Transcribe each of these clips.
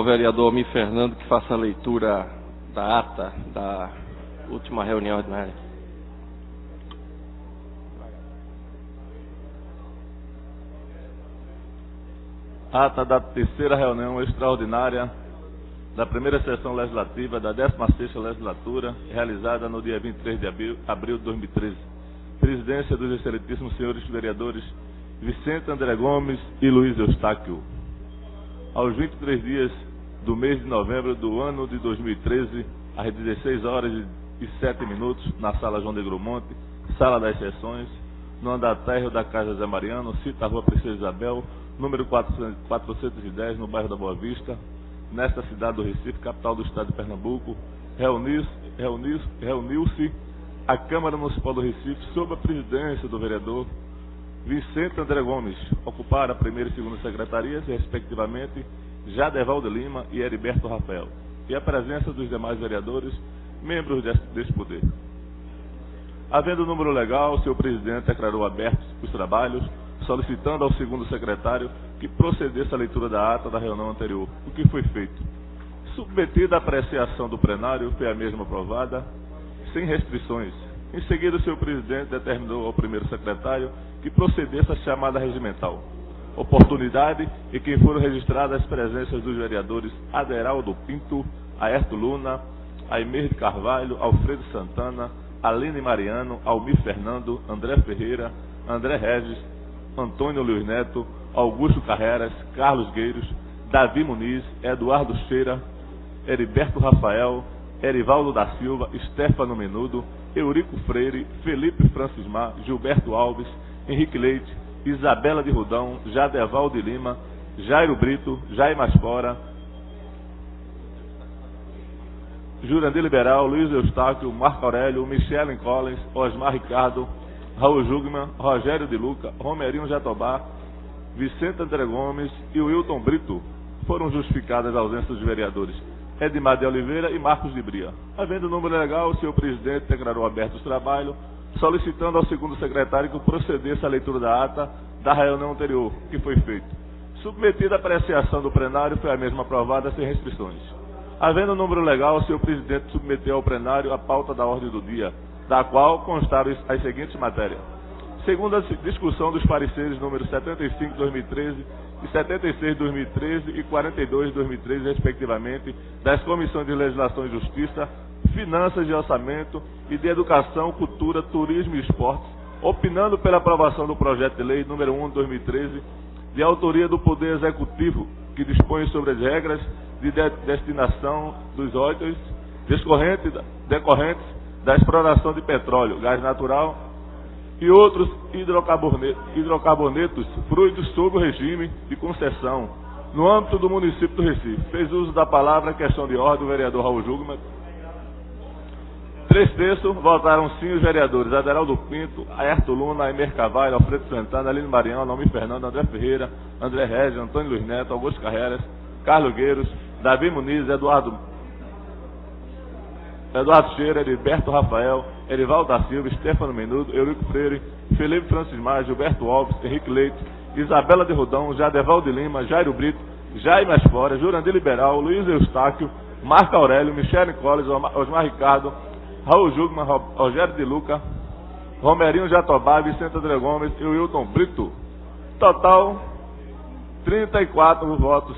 ao vereador Almir Fernando que faça a leitura da ata da última reunião ordinária. Ata da terceira reunião extraordinária da primeira sessão legislativa da 16ª legislatura, realizada no dia 23 de abril de 2013. Presidência dos excelentíssimos senhores vereadores Vicente André Gomes e Luiz Eustáquio. Aos 23 dias do mês de novembro do ano de 2013, às 16 horas e 7 minutos, na Sala João de Grumonte, Sala das Sessões, no andar térreo da Casa Zé Mariano, cita a Rua Princesa Isabel, número 410, no bairro da Boa Vista, nesta cidade do Recife, capital do estado de Pernambuco, reuniu-se a Câmara Municipal do Recife sob a presidência do vereador Vicente André Gomes, ocupar a primeira e segunda secretarias, respectivamente, Jadeval de Lima e Heriberto Rafael, e a presença dos demais vereadores, membros deste poder. Havendo número legal, o senhor presidente declarou abertos os trabalhos, solicitando ao segundo secretário que procedesse à leitura da ata da reunião anterior, o que foi feito. Submetida à apreciação do plenário, foi a mesma aprovada, sem restrições. Em seguida, o senhor presidente determinou ao primeiro secretário que procedesse à chamada regimental. Oportunidade em que foram registradas as presenças dos vereadores Aderaldo Pinto, Aerto Luna, Aimir de Carvalho, Alfredo Santana, Aline Mariano, Almir Fernando, André Ferreira, André Regis, Antônio Luiz Neto, Augusto Carreras, Carlos Gueiros, Davi Muniz, Eduardo Cheira, Heriberto Rafael, Erivaldo da Silva, Stefano Menudo, Eurico Freire, Felipe Francismar, Gilberto Alves, Henrique Leite, Isabela de Rudão, Jadeval de Lima, Jairo Brito, Jair Masfora, Jurandir Liberal, Luiz Eustáquio, Marco Aurélio, Michele Collins, Osmar Ricardo, Raul Jugman, Rogério de Luca, Romerinho Jatobá, Vicente André Gomes e Wilton Brito. Foram justificadas as ausências dos vereadores Edmar de Oliveira e Marcos de Bria. Havendo número legal, o senhor presidente declarou aberto os trabalhos, solicitando ao segundo secretário que procedesse à leitura da ata da reunião anterior, que foi feito. Submetida à apreciação do plenário, foi a mesma aprovada sem restrições. Havendo número legal, o senhor presidente submeteu ao plenário a pauta da ordem do dia, da qual constaram as seguintes matérias. Segundo a discussão dos pareceres números 75 de 2013 e 76 de 2013 e 42 de 2013, respectivamente, das Comissões de Legislação e Justiça, Finanças e Orçamento e de Educação, Cultura, Turismo e Esportes, opinando pela aprovação do projeto de lei número 1 de 2013, de autoria do Poder Executivo, que dispõe sobre as regras de destinação dos óleos decorrentes da exploração de petróleo, gás natural e outros hidrocarbonetos fluidos sob o regime de concessão no âmbito do município do Recife. Fez uso da palavra, questão de ordem, o vereador Raul Jugman. 3/3 votaram sim os vereadores Aderaldo Pinto, Aerto Luna, Aimir Carvalho, Alfredo Santana, Aline Mariano, Almir Fernando, André Ferreira, André Regis, Antônio Luiz Neto, Augusto Carreras, Carlos Gueiros, Davi Muniz, Eduardo Cheira, Heriberto Rafael, Erivaldo da Silva, Stefano Menudo, Eurico Freire, Felipe Francismar, Gilberto Alves, Henrique Leite, Isabela de Rodão, Jadeval de Lima, Jairo Brito, Jair Masfora, Jurandir Liberal, Luiz Eustáquio, Marco Aurélio, Michele Collins, Osmar Ricardo, Raul Jugman, Rogério de Luca, Romerinho Jatobá, Vicente André Gomes e Wilton Brito. Total, 34 votos.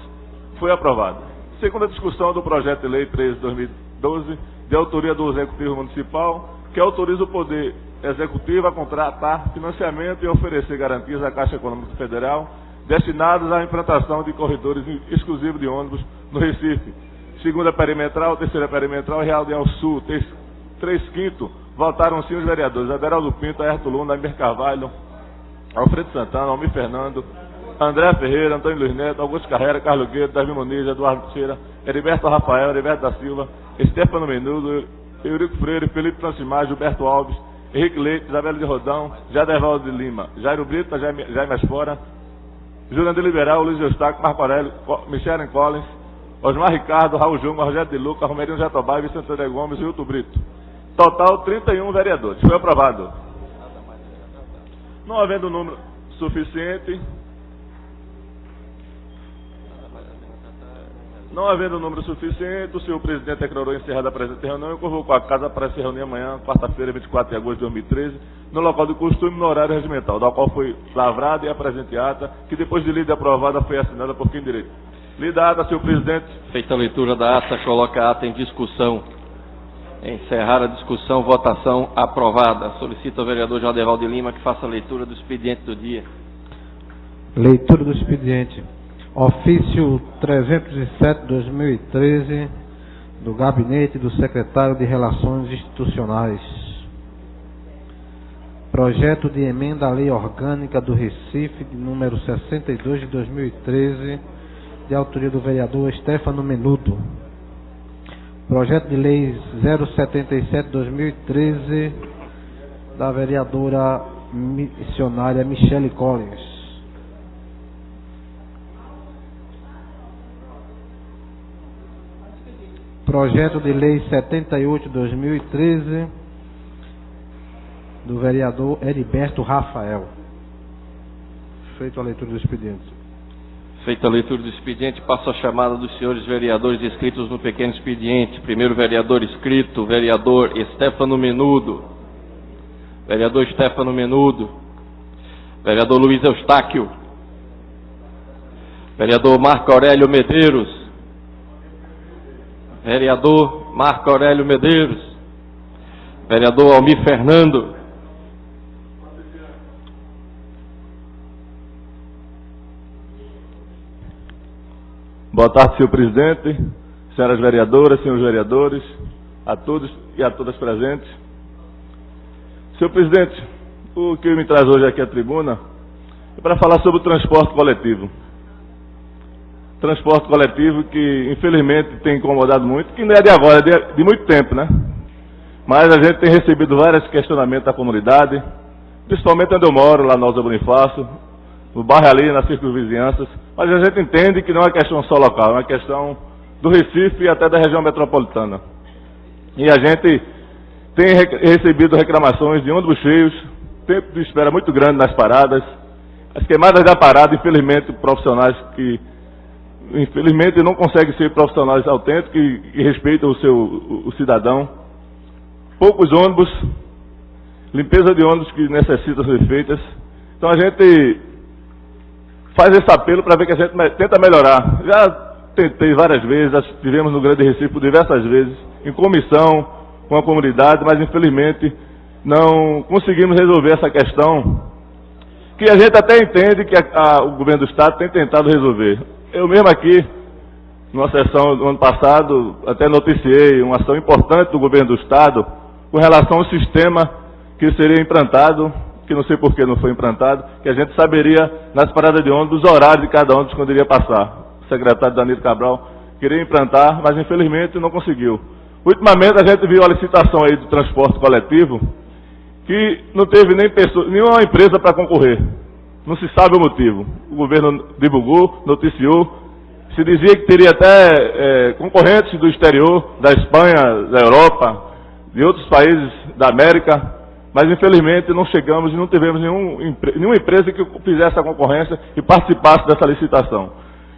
Foi aprovado. Segunda discussão do projeto de lei 13 de 2012, de autoria do Executivo Municipal, que autoriza o Poder Executivo a contratar financiamento e oferecer garantias à Caixa Econômica Federal destinadas à implantação de corredores exclusivos de ônibus no Recife. Segunda perimetral, terceira perimetral e Real de Al Sul. 3/5 votaram sim os vereadores Aderaldo Pinto, Aerto Luna, Aimir Carvalho, Alfredo Santana, Almir Fernando, André Ferreira, Antônio Luiz Neto, Augusto Carreira, Carlos Gueiros, Davi Muniz, Eduardo Cheira, Heriberto Rafael, Heriberto da Silva, Stefano Menudo, Eurico Freire, Felipe Francismar, Gilberto Alves, Henrique Leite, Isabela de Rodão, Jadeval de Lima, Jairo Brito, Jair Masfora, Jurandir Liberal, Luiz Eustáquio, Marco Aurélio, Michele Collins, Osmar Ricardo, Raul Jungmann, Rogério de Luca, Romerinho Jatobá, Vicente André Gomes e Wilton Brito. Total, 31 vereadores. Foi aprovado. Não havendo número suficiente, Não havendo número suficiente, o senhor presidente declarou encerrada a presente reunião e convocou a casa para se reunir amanhã, quarta-feira, 24 de agosto de 2013, no local do costume, no horário regimental, da qual foi lavrada e a presente ata, que depois de lida e aprovada foi assinada por quem direito. Lida a ata, senhor presidente. Feita a leitura da ata, coloca a ata em discussão. Encerrar a discussão, votação aprovada. Solicito ao vereador Jadeval de Lima que faça a leitura do expediente do dia. Leitura do expediente. Ofício 307/2013 do Gabinete do Secretário de Relações Institucionais. Projeto de emenda à Lei Orgânica do Recife, de número 62 de 2013, de autoria do vereador Stefano Menudo. Projeto de Lei 077/2013, da vereadora missionária Michele Collins. Projeto de Lei 78/2013, do vereador Heriberto Rafael. Feita a leitura do expediente. Feita a leitura do expediente, passo a chamada dos senhores vereadores inscritos no pequeno expediente. Primeiro vereador inscrito, vereador Stefano Menudo. Vereador Stefano Menudo. Vereador Luiz Eustáquio. Vereador Marco Aurélio Medeiros. Vereador Marco Aurélio Medeiros. Vereador Almir Fernando. Boa tarde, senhor presidente, senhoras vereadoras, senhores vereadores, a todos e a todas presentes. Senhor presidente, o que me traz hoje aqui à tribuna é para falar sobre o transporte coletivo. Transporte coletivo que, infelizmente, tem incomodado muito, que não é de agora, é de muito tempo, né? Mas a gente tem recebido vários questionamentos da comunidade, principalmente onde eu moro, lá na Alza Bonifácio, no bairro ali, nas circunvizinhanças, mas a gente entende que não é uma questão só local, é uma questão do Recife e até da região metropolitana. E a gente tem recebido reclamações de ônibus cheios, tempo de espera muito grande nas paradas, as queimadas da parada, infelizmente, profissionais que infelizmente não conseguem ser profissionais autênticos e respeitam o cidadão. Poucos ônibus, limpeza de ônibus que necessitam ser feitas. Então a gente faz esse apelo para ver que a gente tenta melhorar. Já tentei várias vezes, já estivemos no Grande Recife por diversas vezes, em comissão com a comunidade, mas infelizmente não conseguimos resolver essa questão, que a gente até entende que o governo do estado tem tentado resolver. Eu mesmo aqui, numa sessão do ano passado, até noticiei uma ação importante do governo do estado com relação ao sistema que seria implantado, que não sei por que não foi implantado, que a gente saberia nas paradas de ônibus os horários de cada ônibus quando iria passar. O secretário Danilo Cabral queria implantar, mas infelizmente não conseguiu. Ultimamente a gente viu a licitação aí do transporte coletivo, que não teve nenhuma empresa para concorrer. Não se sabe o motivo. O governo divulgou, noticiou, se dizia que teria até concorrentes do exterior, da Espanha, da Europa, de outros países da América, mas infelizmente não chegamos e não tivemos nenhuma empresa que fizesse a concorrência e participasse dessa licitação.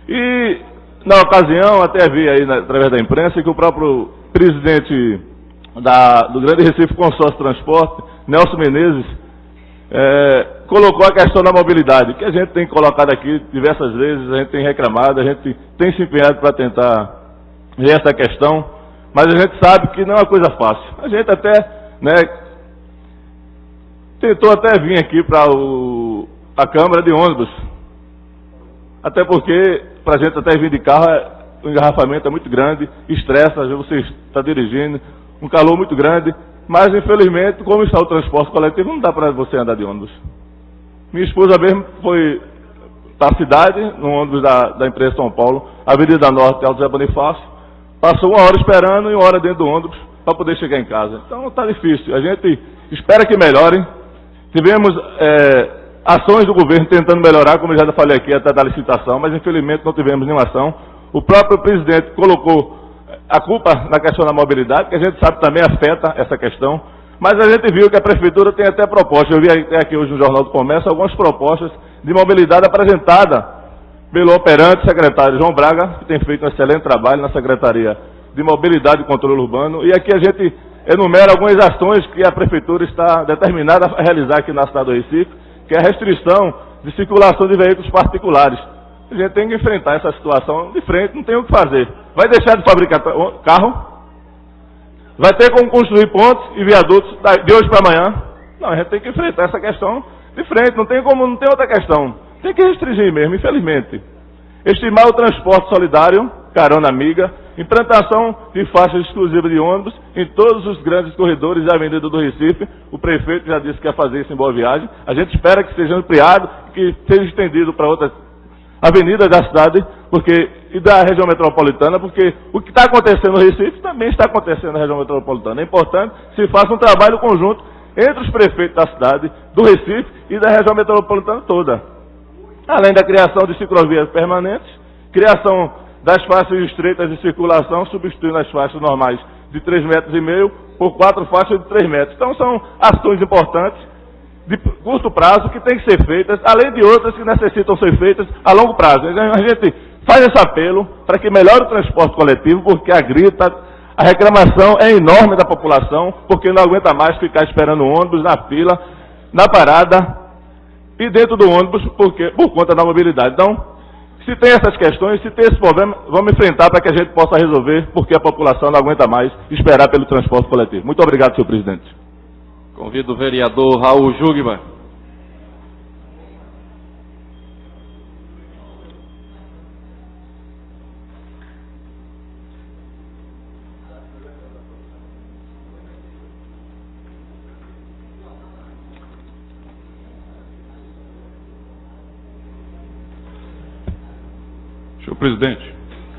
E na ocasião, até vi aí através da imprensa que o próprio presidente do Grande Recife Consórcio Transporte, Nelson Menezes, colocou a questão da mobilidade, que a gente tem colocado aqui diversas vezes, a gente tem reclamado, a gente tem se empenhado para tentar ver essa questão, mas a gente sabe que não é uma coisa fácil. A gente até, tentou até vir aqui para a Câmara de ônibus, até porque para a gente até vir de carro, o engarrafamento é muito grande, estressa, às vezes você está dirigindo, um calor muito grande, mas infelizmente, como está o transporte coletivo, não dá para você andar de ônibus. Minha esposa mesmo foi para a cidade, no ônibus da empresa São Paulo, Avenida Norte, Alto Zé Bonifácio, passou 1 hora esperando e 1 hora dentro do ônibus para poder chegar em casa. Então está difícil, a gente espera que melhorem. Tivemos ações do governo tentando melhorar, como eu já falei aqui, até da licitação, mas infelizmente não tivemos nenhuma ação. O próprio presidente colocou a culpa na questão da mobilidade, que a gente sabe também afeta essa questão, mas a gente viu que a prefeitura tem até propostas, eu vi aqui hoje no Jornal do Comércio algumas propostas de mobilidade apresentada pelo operante secretário João Braga, que tem feito um excelente trabalho na Secretaria de Mobilidade e Controle Urbano. E aqui a gente enumera algumas ações que a Prefeitura está determinada a realizar aqui na cidade do Recife, que é a restrição de circulação de veículos particulares. A gente tem que enfrentar essa situação de frente, não tem o que fazer. Vai deixar de fabricar carro? Vai ter como construir pontes e viadutos de hoje para amanhã? Não, a gente tem que enfrentar essa questão de frente, não tem outra questão. Tem que restringir mesmo, infelizmente. Estimar o transporte solidário, carona amiga, implantação de faixas exclusivas de ônibus em todos os grandes corredores da Avenida do Recife. O prefeito já disse que quer fazer isso em Boa Viagem. A gente espera que seja ampliado, que seja estendido para outras avenidas da cidade e da região metropolitana, porque o que está acontecendo no Recife também está acontecendo na região metropolitana. É importante que se faça um trabalho conjunto entre os prefeitos da cidade, do Recife e da região metropolitana toda. Além da criação de ciclovias permanentes, criação das faixas estreitas de circulação, substituindo as faixas normais de 3,5 metros por 4 faixas de 3 metros. Então são ações importantes, de curto prazo, que têm que ser feitas, além de outras que necessitam ser feitas a longo prazo. A gente faz esse apelo para que melhore o transporte coletivo, porque a reclamação é enorme da população, porque não aguenta mais ficar esperando o ônibus na fila, na parada e dentro do ônibus por conta da mobilidade. Então, se tem essas questões, se tem esse problema, vamos enfrentar para que a gente possa resolver, porque a população não aguenta mais esperar pelo transporte coletivo. Muito obrigado, senhor presidente. Convido o vereador Raul Jugman. Senhor presidente,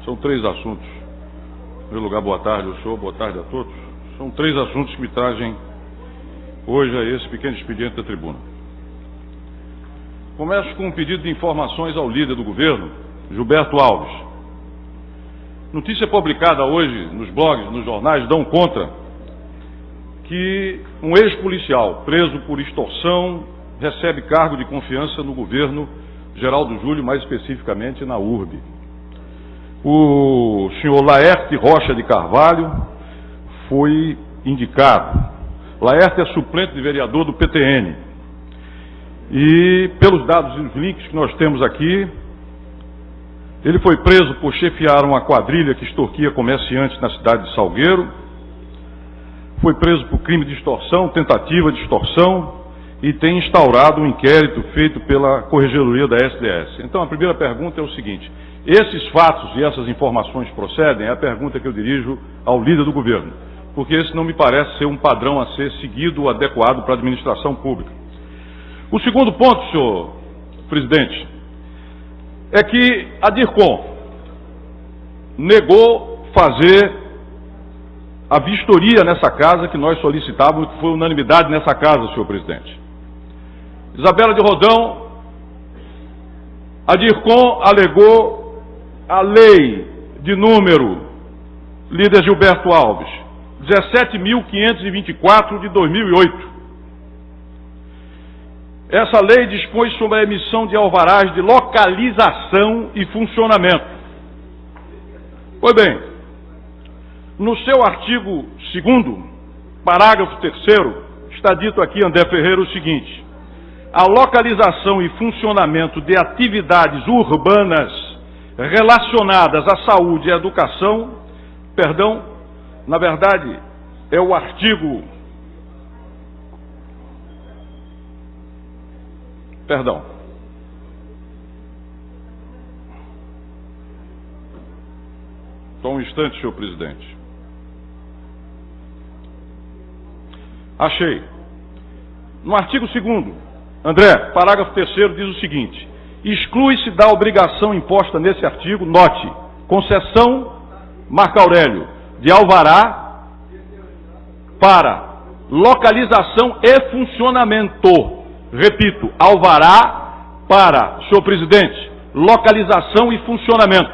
são 3 assuntos. Em primeiro lugar, boa tarde ao senhor, boa tarde a todos. São 3 assuntos que me trazem hoje a esse pequeno expediente da tribuna. Começo com um pedido de informações ao líder do governo, Gilberto Alves. Notícia publicada hoje nos blogs, nos jornais, dão conta que um ex-policial preso por extorsão recebe cargo de confiança no governo Geraldo Júlio, mais especificamente na URB. O senhor Laerte Rocha de Carvalho foi indicado. Laerte é suplente de vereador do PTN. E, pelos dados e os links que nós temos aqui, ele foi preso por chefiar uma quadrilha que extorquia comerciantes na cidade de Salgueiro. Foi preso por crime de extorsão, tentativa de extorsão, e tem instaurado um inquérito feito pela Corregedoria da SDS. Então, a primeira pergunta é o seguinte: esses fatos e essas informações procedem? É a pergunta que eu dirijo ao líder do governo, porque esse não me parece ser um padrão a ser seguido ou adequado para a administração pública. O segundo ponto, senhor presidente, é que a DIRCOM negou fazer a vistoria nessa casa que nós solicitávamos, que foi unanimidade nessa casa, senhor presidente. Isabela de Rodão, a DIRCOM alegou a lei de número, líder Gilberto Alves, 17.524 de 2008. Essa lei dispõe sobre a emissão de alvarás de localização e funcionamento. Pois bem, no seu artigo 2º, parágrafo 3º, está dito aqui, André Ferreira, o seguinte: a localização e funcionamento de atividades urbanas relacionadas à saúde e à educação, na verdade, é o artigo... Só um instante, senhor presidente. Achei. No artigo 2º, André, parágrafo 3º, diz o seguinte: exclui-se da obrigação imposta nesse artigo, note, concessão, Marco Aurélio, de alvará para localização e funcionamento. Repito, alvará para, senhor presidente, localização e funcionamento.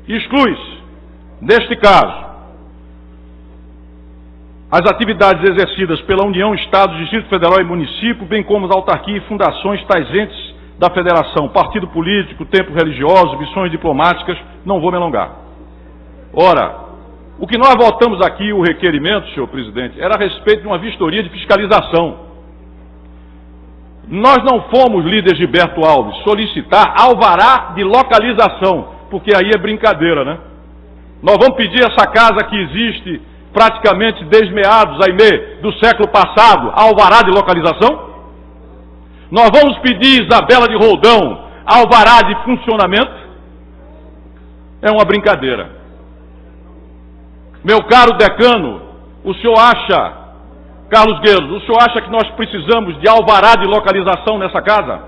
Exclui-se, neste caso, as atividades exercidas pela União, Estado, Distrito Federal e Município, bem como as autarquias e fundações, tais entes da federação, partido político, templos religiosos, missões diplomáticas, não vou me alongar. Ora, o que nós votamos aqui, o requerimento, senhor presidente, era a respeito de uma vistoria de fiscalização. Nós não fomos, líder Gilberto Alves, solicitar alvará de localização, porque aí é brincadeira, né? Nós vamos pedir essa casa que existe praticamente desde meados do século passado, alvará de localização? Nós vamos pedir Isabela de Roldão alvará de funcionamento? É uma brincadeira. Meu caro decano, o senhor acha, Carlos Guedes, o senhor acha que nós precisamos de alvará de localização nessa casa?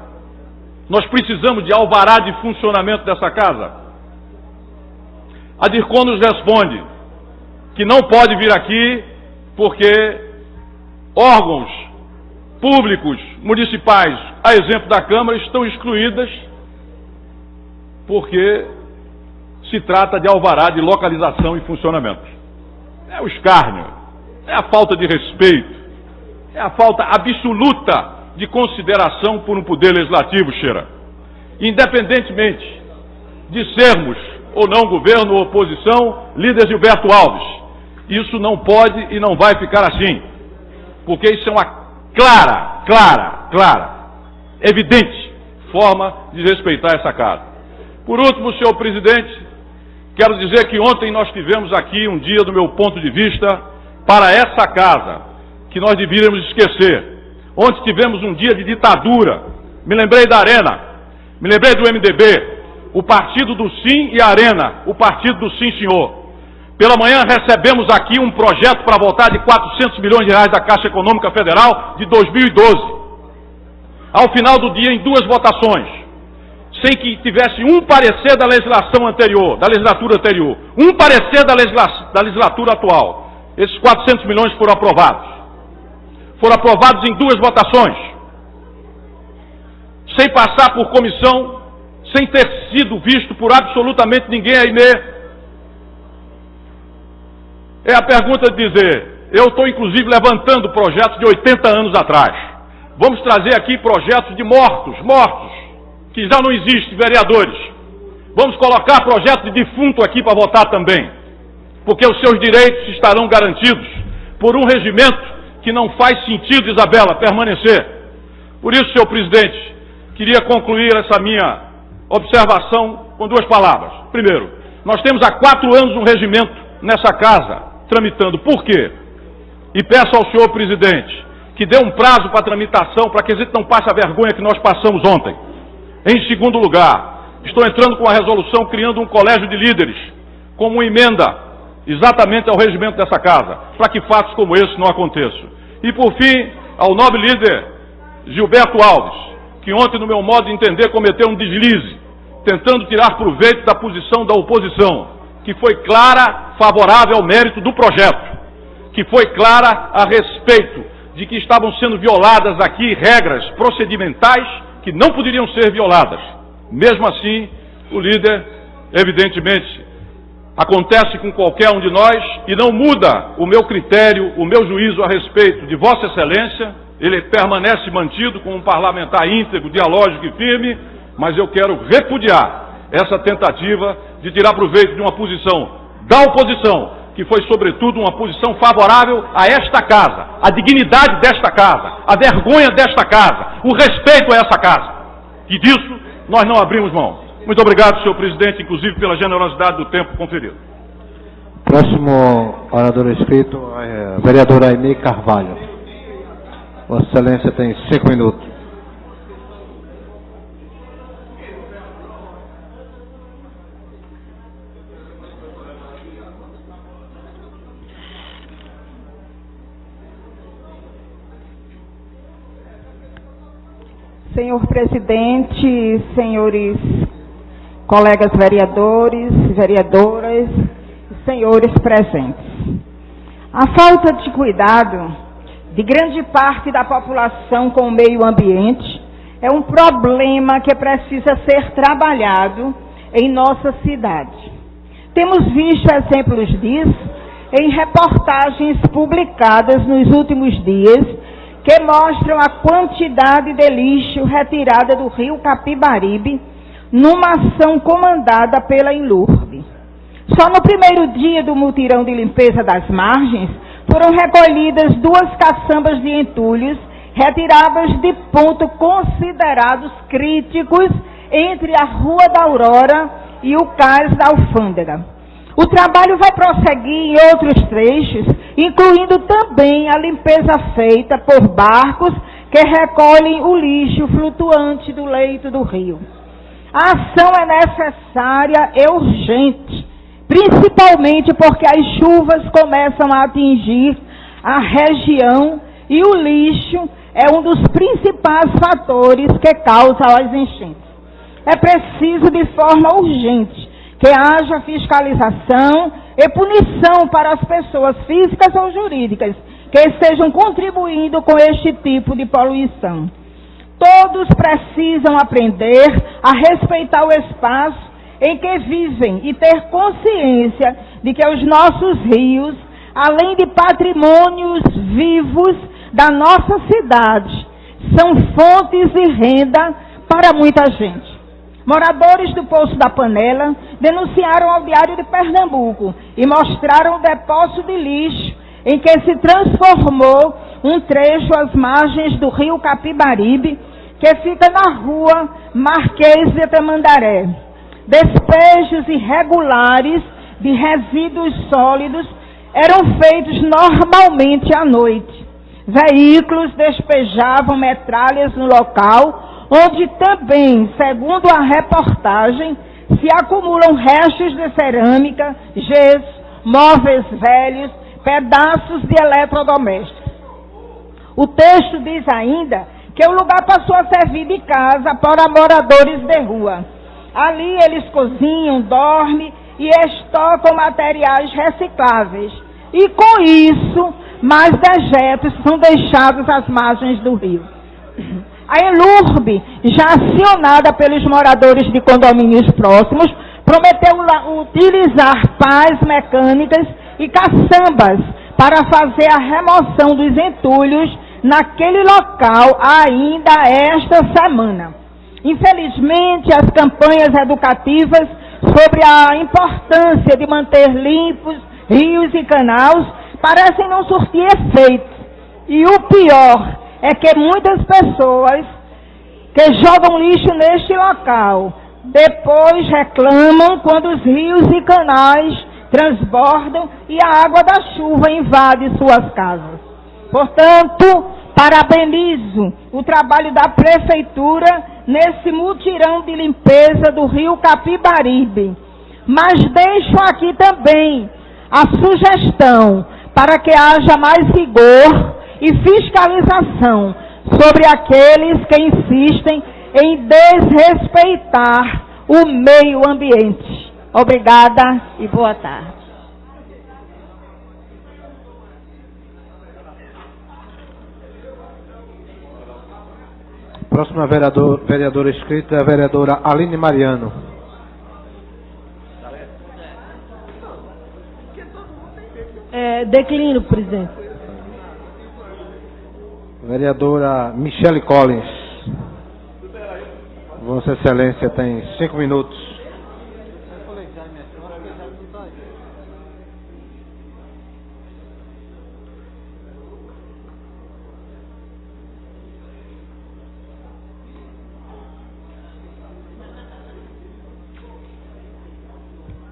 Nós precisamos de alvará de funcionamento dessa casa? A DIRCOM nos responde que não pode vir aqui porque órgãos públicos, municipais, a exemplo da Câmara, estão excluídas porque se trata de alvará de localização e funcionamento. É o escárnio, é a falta de respeito, é a falta absoluta de consideração por um poder legislativo, Cheira. Independentemente de sermos ou não governo ou oposição, líder Gilberto Alves, isso não pode e não vai ficar assim, porque isso é uma clara, evidente forma de respeitar essa casa. Por último, senhor presidente, quero dizer que ontem nós tivemos aqui um dia, do meu ponto de vista, para essa casa, que nós deveríamos esquecer. Ontem tivemos um dia de ditadura. Me lembrei da Arena, me lembrei do MDB, o partido do sim e a Arena, o partido do sim, senhor. Pela manhã recebemos aqui um projeto para votar de 400 milhões de reais da Caixa Econômica Federal de 2012. Ao final do dia, em 2 votações, sem que tivesse um parecer da legislação anterior, da legislatura anterior, um parecer da legislatura atual, esses 400 milhões foram aprovados. Foram aprovados em 2 votações, sem passar por comissão, sem ter sido visto por absolutamente ninguém aí mesmo. É a pergunta de dizer, eu estou inclusive levantando projetos de 80 anos atrás. Vamos trazer aqui projetos de mortos, que já não existem, vereadores. Vamos colocar projeto de defunto aqui para votar também, porque os seus direitos estarão garantidos por um regimento que não faz sentido, Isabela, permanecer. Por isso, senhor presidente, queria concluir essa minha observação com 2 palavras. Primeiro, nós temos há 4 anos um regimento nessa casa, tramitando. Por quê? E peço ao senhor presidente que dê um prazo para a tramitação, para que a gente não passe a vergonha que nós passamos ontem. Em segundo lugar, estou entrando com a resolução criando um colégio de líderes, como uma emenda exatamente ao regimento dessa casa, para que fatos como esse não aconteçam. E por fim, ao nobre líder Gilberto Alves, que ontem, no meu modo de entender, cometeu um deslize, tentando tirar proveito da posição da oposição, que foi clara, favorável ao mérito do projeto, que foi clara a respeito de que estavam sendo violadas aqui regras procedimentais que não poderiam ser violadas. Mesmo assim, o líder, evidentemente, acontece com qualquer um de nós e não muda o meu critério, o meu juízo a respeito de Vossa Excelência. Ele permanece mantido como um parlamentar íntegro, dialógico e firme, mas eu quero repudiar essa tentativa de tirar proveito de uma posição da oposição, que foi sobretudo uma posição favorável a esta casa, a dignidade desta casa, a vergonha desta casa, o respeito a essa casa. E disso nós não abrimos mão. Muito obrigado, senhor presidente, inclusive pela generosidade do tempo conferido. Próximo orador inscrito é a vereadora Aimee Carvalho. Vossa Excelência tem 5 minutos. Senhor presidente, senhores colegas vereadores, vereadoras, senhores presentes. A falta de cuidado de grande parte da população com o meio ambiente é um problema que precisa ser trabalhado em nossa cidade. Temos visto exemplos disso em reportagens publicadas nos últimos dias que mostram a quantidade de lixo retirada do rio Capibaribe numa ação comandada pela Enlurbe. Só no primeiro dia do mutirão de limpeza das margens, foram recolhidas 2 caçambas de entulhos retiradas de pontos considerados críticos entre a Rua da Aurora e o Cais da Alfândega. O trabalho vai prosseguir em outros trechos, incluindo também a limpeza feita por barcos que recolhem o lixo flutuante do leito do rio. A ação é necessária e urgente, principalmente porque as chuvas começam a atingir a região e o lixo é um dos principais fatores que causam as enchentes. É preciso, de forma urgente, que haja fiscalização e punição para as pessoas físicas ou jurídicas que estejam contribuindo com este tipo de poluição. Todos precisam aprender a respeitar o espaço em que vivem e ter consciência de que os nossos rios, além de patrimônios vivos da nossa cidade, são fontes de renda para muita gente. Moradores do Poço da Panela denunciaram ao Diário de Pernambuco e mostraram o depósito de lixo em que se transformou um trecho às margens do rio Capibaribe, que fica na rua Marquês de Tamandaré. Despejos irregulares de resíduos sólidos eram feitos normalmente à noite. Veículos despejavam metralhas no local, onde também, segundo a reportagem, se acumulam restos de cerâmica, gesso, móveis velhos, pedaços de eletrodomésticos. O texto diz ainda que o lugar passou a servir de casa para moradores de rua. Ali eles cozinham, dormem e estocam materiais recicláveis. E com isso, mais dejetos são deixados às margens do rio. A Enlurbe, já acionada pelos moradores de condomínios próximos, prometeu utilizar pás mecânicas e caçambas para fazer a remoção dos entulhos naquele local ainda esta semana. Infelizmente, as campanhas educativas sobre a importância de manter limpos rios e canais parecem não surtir efeito. E o pior é que muitas pessoas que jogam lixo neste local depois reclamam quando os rios e canais transbordam e a água da chuva invade suas casas. Portanto, parabenizo o trabalho da Prefeitura nesse mutirão de limpeza do rio Capibaribe. Mas deixo aqui também a sugestão para que haja mais rigor e fiscalização sobre aqueles que insistem em desrespeitar o meio ambiente. Obrigada e boa tarde. Próxima vereadora inscrita é a vereadora Aline Mariano. Declino, presidente. Vereadora Michele Collins. Vossa Excelência tem 5 minutos.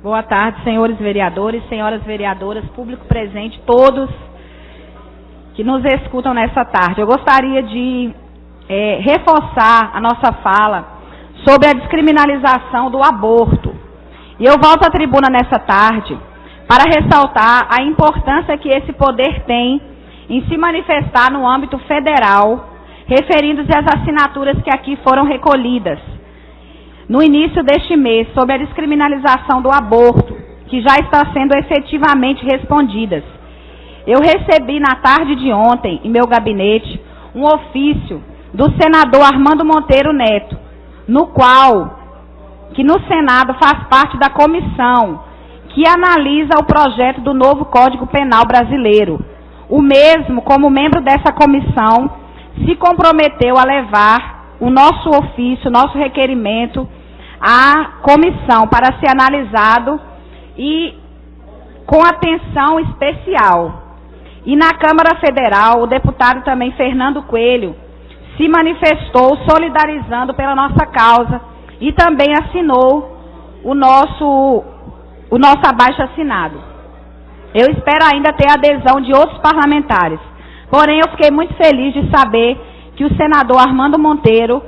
Boa tarde, senhores vereadores, senhoras vereadoras, público presente, todos que nos escutam nessa tarde. Eu gostaria de reforçar a nossa fala sobre a descriminalização do aborto. E eu volto à tribuna nessa tarde para ressaltar a importância que esse poder tem em se manifestar no âmbito federal, referindo-se às assinaturas que aqui foram recolhidas no início deste mês, sobre a descriminalização do aborto, que já está sendo efetivamente respondidas. Eu recebi na tarde de ontem, em meu gabinete, um ofício do senador Armando Monteiro Neto, no qual, que no Senado faz parte da comissão que analisa o projeto do novo Código Penal brasileiro, o mesmo, como membro dessa comissão, se comprometeu a levar o nosso ofício, nosso requerimento à comissão para ser analisado e com atenção especial. E na Câmara Federal, o deputado também Fernando Coelho se manifestou solidarizando pela nossa causa e também assinou o nosso abaixo-assinado. Eu espero ainda ter a adesão de outros parlamentares. Porém, eu fiquei muito feliz de saber que o senador Armando Monteiro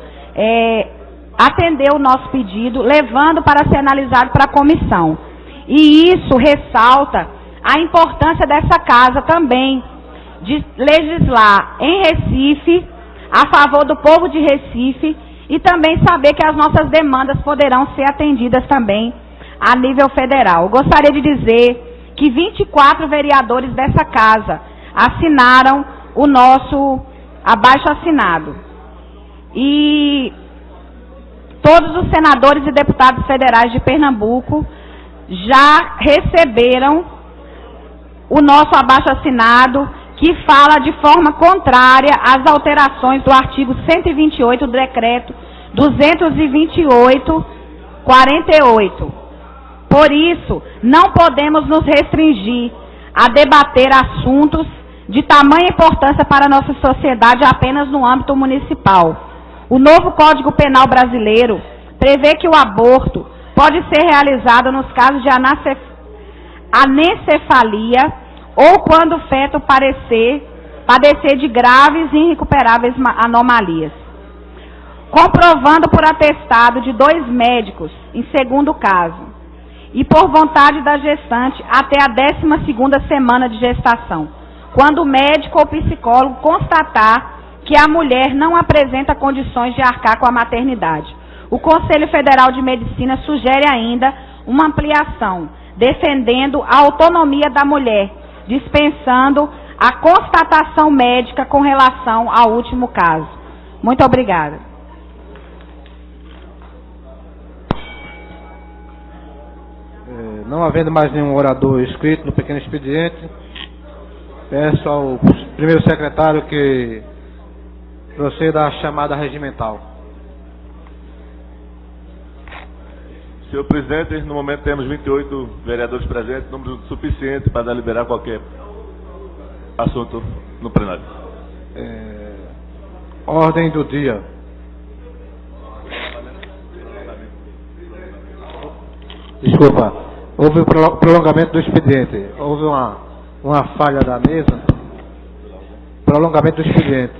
atendeu o nosso pedido, levando para ser analisado para a comissão. E isso ressalta a importância dessa casa também de legislar em Recife, a favor do povo de Recife, e também saber que as nossas demandas poderão ser atendidas também a nível federal. Eu gostaria de dizer que 24 vereadores dessa casa assinaram o nosso abaixo-assinado. E todos os senadores e deputados federais de Pernambuco já receberam o nosso abaixo-assinado, que fala de forma contrária às alterações do artigo 128 do decreto 228/48. Por isso, não podemos nos restringir a debater assuntos de tamanha importância para a nossa sociedade apenas no âmbito municipal. O novo Código Penal brasileiro prevê que o aborto pode ser realizado nos casos de anencefalia ou quando o feto padecer de graves e irrecuperáveis anomalias. Comprovando por atestado de 2 médicos, em segundo caso, e por vontade da gestante até a 12ª semana de gestação, quando o médico ou psicólogo constatar que a mulher não apresenta condições de arcar com a maternidade. O Conselho Federal de Medicina sugere ainda uma ampliação, defendendo a autonomia da mulher, dispensando a constatação médica com relação ao último caso. Muito obrigada. Não havendo mais nenhum orador inscrito no pequeno expediente, peço ao primeiro secretário que proceda à chamada regimental. Senhor presidente, no momento temos 28 vereadores presentes, número suficiente para deliberar qualquer assunto no plenário. Ordem do dia. Desculpa, houve o prolongamento do expediente. Houve uma falha da mesa. Prolongamento do expediente.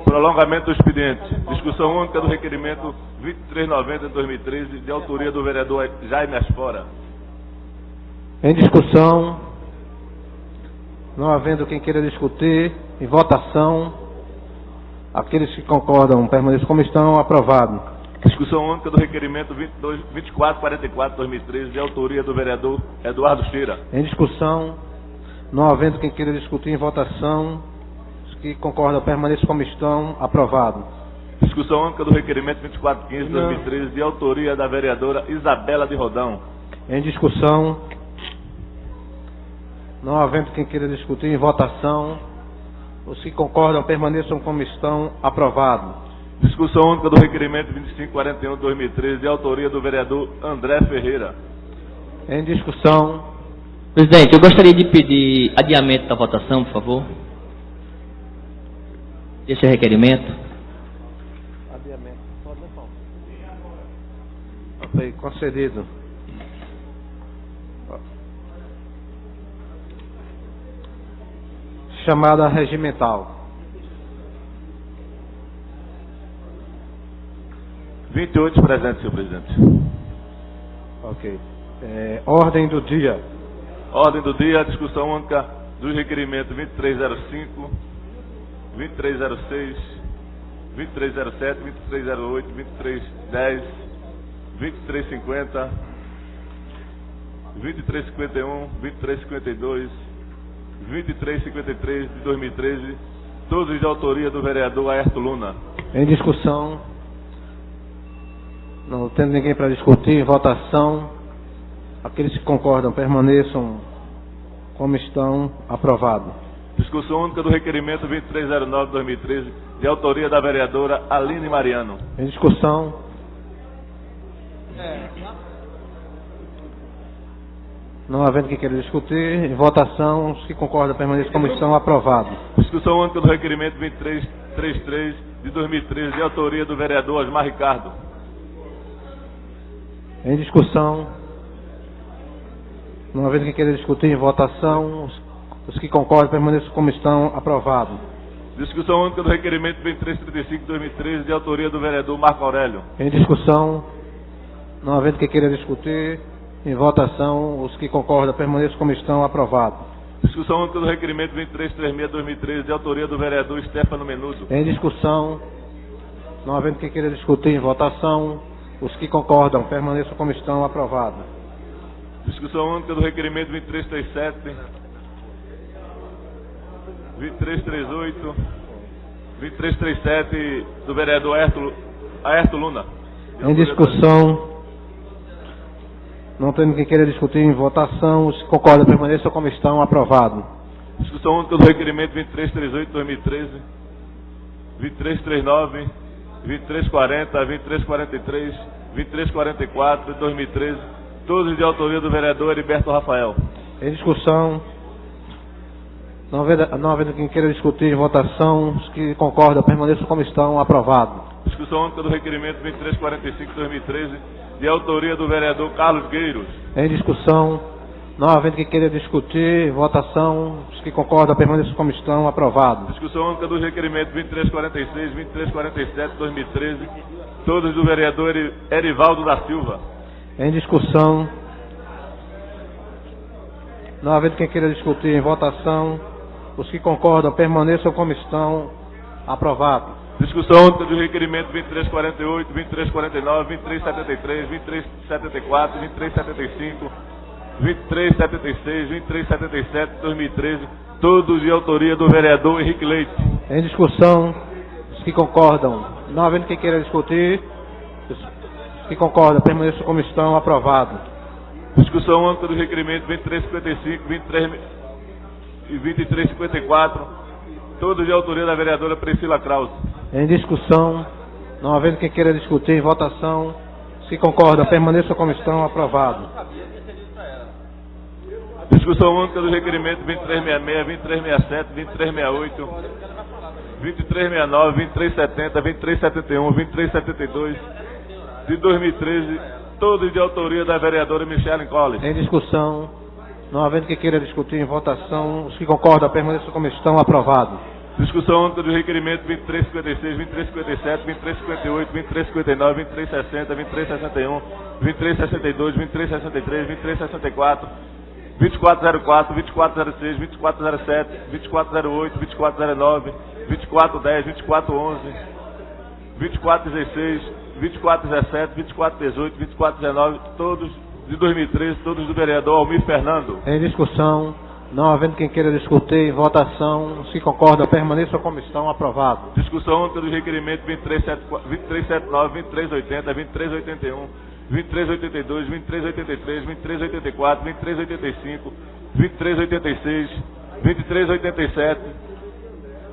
Prolongamento do expediente. Discussão única do requerimento 2390 de 2013, de autoria do vereador Jaime Asfora. Em discussão, não havendo quem queira discutir, em votação, aqueles que concordam permaneçam como estão, aprovado. Discussão única do requerimento 2444 de 2013, de autoria do vereador Eduardo Cheira. Em discussão, não havendo quem queira discutir, em votação, os que concordam permaneçam como estão, aprovado. Discussão única do requerimento 2415 de 2013, de autoria da vereadora Isabela de Rodão. Em discussão, não havendo quem queira discutir, em votação, os que concordam permaneçam como estão, aprovado. Discussão única do requerimento 2541 de 2013, de autoria do vereador André Ferreira. Em discussão. Presidente, eu gostaria de pedir adiamento da votação, por favor. Esse requerimento. Adiamento. Foi concedido. Chamada regimental. 28 presentes, senhor presidente. Ok. Ordem do dia. Ordem do dia, discussão única dos requerimentos 2305, 2306, 2307, 2308, 2310, 2350, 2351, 2352, 2353 de 2013, todos de autoria do vereador Aerto Luna. Em discussão, não tendo ninguém para discutir, em votação, aqueles que concordam permaneçam como estão, aprovado. Discussão única do requerimento 2309-2013, de autoria da vereadora Aline Mariano. Em discussão. Não havendo quem queira discutir, em votação, os que concordam permaneçam como estão, aprovado. Discussão única do requerimento 2333 de 2013, de autoria do vereador Osmar Ricardo. Em discussão. Não havendo quem queira discutir, em votação, os que concordam permaneçam como estão, aprovado. Discussão única do requerimento 2335 de 2013, de autoria do vereador Marco Aurélio. Em discussão. Não havendo quem queira discutir, em votação, os que concordam permaneçam como estão, aprovado. Discussão única do requerimento 2336 de 2013, de autoria do vereador Stefano Menudo. Em discussão. Não havendo quem queira discutir, em votação, os que concordam permaneçam como estão, aprovado. Discussão única do requerimento 2337, 2338, 2337 do vereador Aerto Luna. Em discussão. Não tendo quem queira discutir, em votação, os que concordam permaneçam como estão, aprovado. Discussão única do requerimento 2338 de 2013, 2339, 2340, 2343, 2344 de 2013, todos de autoria do vereador Heriberto Rafael. Em discussão. Não havendo quem queira discutir, em votação, os que concordam permaneçam como estão, aprovado. Discussão única do requerimento 2345 de 2013, de autoria do vereador Carlos Gueiros. Em discussão. Não havendo quem queira discutir, em votação, os que concordam permaneçam como estão, aprovado. Discussão única do requerimento 2346, 2347 de 2013, todos do vereador Erivaldo da Silva. Em discussão. Não havendo quem queira discutir, em votação, os que concordam permaneçam como estão, aprovado. Discussão única do requerimento 2348, 2349, 2373, 2374, 2375, 2376, 2377 de 2013, todos de autoria do vereador Henrique Leite. Em discussão, os que concordam. Não havendo quem queira discutir, os que concordam permaneçam como estão, aprovado. Discussão única do requerimento 2355, 2354, todos de autoria da vereadora Priscila Krause. Em discussão, não havendo quem queira discutir, em votação, os que concordam permaneçam como estão, aprovado. Discussão única do requerimento 2366, 2367, 2368, 2369, 2370, 2371, 2372 de 2013, todos de autoria da vereadora Michele Collins. Em discussão, não havendo quem queira discutir, em votação, os que concordam permaneçam como estão, aprovado. Discussão única do requerimento 2356, 2357, 2358, 2359, 2360, 2361, 2362, 2363, 2364, 2404, 2406, 2407, 2408, 2409, 2410, 2411, 2416, 2417, 2418, 2419, todos de 2013, todos do vereador Almir Fernando. Em discussão, não havendo quem queira discutir, em votação, os que concordam permaneçam como estão, aprovado. Discussão única do requerimento 2379, 2380, 2381, 2382, 2383, 2384, 2385, 2386, 2387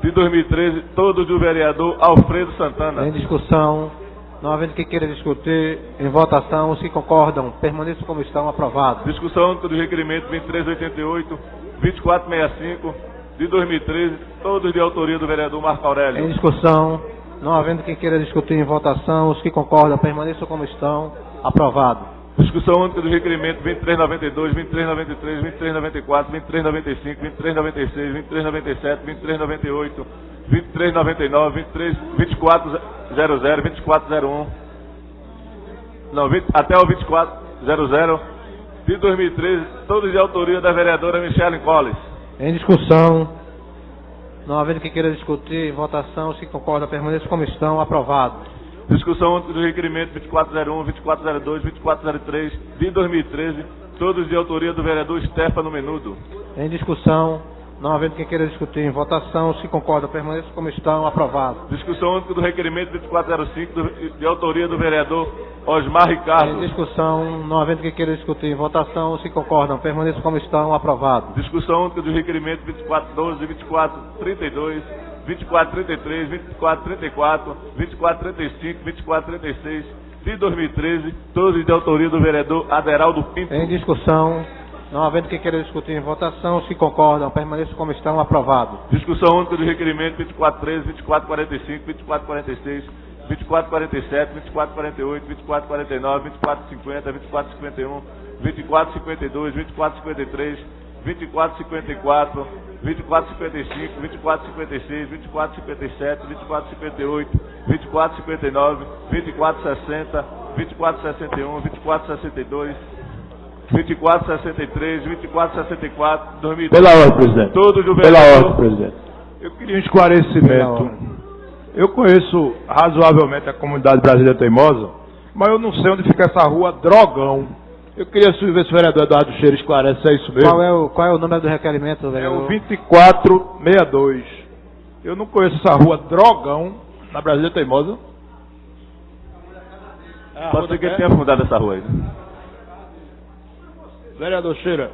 de 2013, todos do vereador Alfredo Santana. Em discussão, não havendo quem queira discutir, em votação, os que concordam permaneçam como estão, aprovado. Discussão única do requerimento 2388, 2465 de 2013, todos de autoria do vereador Marco Aurélio. Em discussão, não havendo quem queira discutir, em votação, os que concordam permaneçam como estão, aprovado. Discussão única do requerimento 2392, 2393, 2394, 2395, 2396, 2397, 2398, 2399, 2400, 2401, até o 2400 de 2013, todos de autoria da vereadora Michele Collins. Em discussão, não havendo quem queira discutir, em votação, os que concordam permaneçam como estão, aprovado. Discussão do requerimento 2401, 2402, 2403 de 2013, todos de autoria do vereador Stefano Menudo. Em discussão, Não havendo quem queira discutir em votação, os que concordam permaneçam como estão. Aprovado. Discussão única do requerimento 2405, de autoria do vereador Osmar Ricardo. Em discussão, não havendo quem queira discutir em votação, os que concordam permaneçam como estão. Aprovado. Discussão única do requerimento 2412, 2432, 2433, 2434, 2435, 2436 de 2013, todos de autoria do vereador Aderaldo Pinto. Em discussão, não havendo quem queira discutir em votação, os que concordam permaneçam como estão. Aprovado. Discussão única do requerimento 2413, 2445, 2446, 2447, 2448, 2449, 2450, 2451, 2452, 2453, 2454, 2455, 2456, 2457, 2458, 2459, 2460, 2461, 2462, 2463, 2464, 2012. Pela ordem, presidente. Todos do Pela vereador. ordem, presidente. Eu queria um esclarecimento. Eu conheço razoavelmente a comunidade brasileira teimosa, mas eu não sei onde fica essa rua Drogão. Eu queria ver se o vereador Eduardo Cheiro esclarece se é isso mesmo. Qual é o número do requerimento, vereador? É o 2462. Eu não conheço essa rua Drogão na Brasília Teimosa. Pode ser que ele tenha fundado essa rua aí. Vereador Cheira,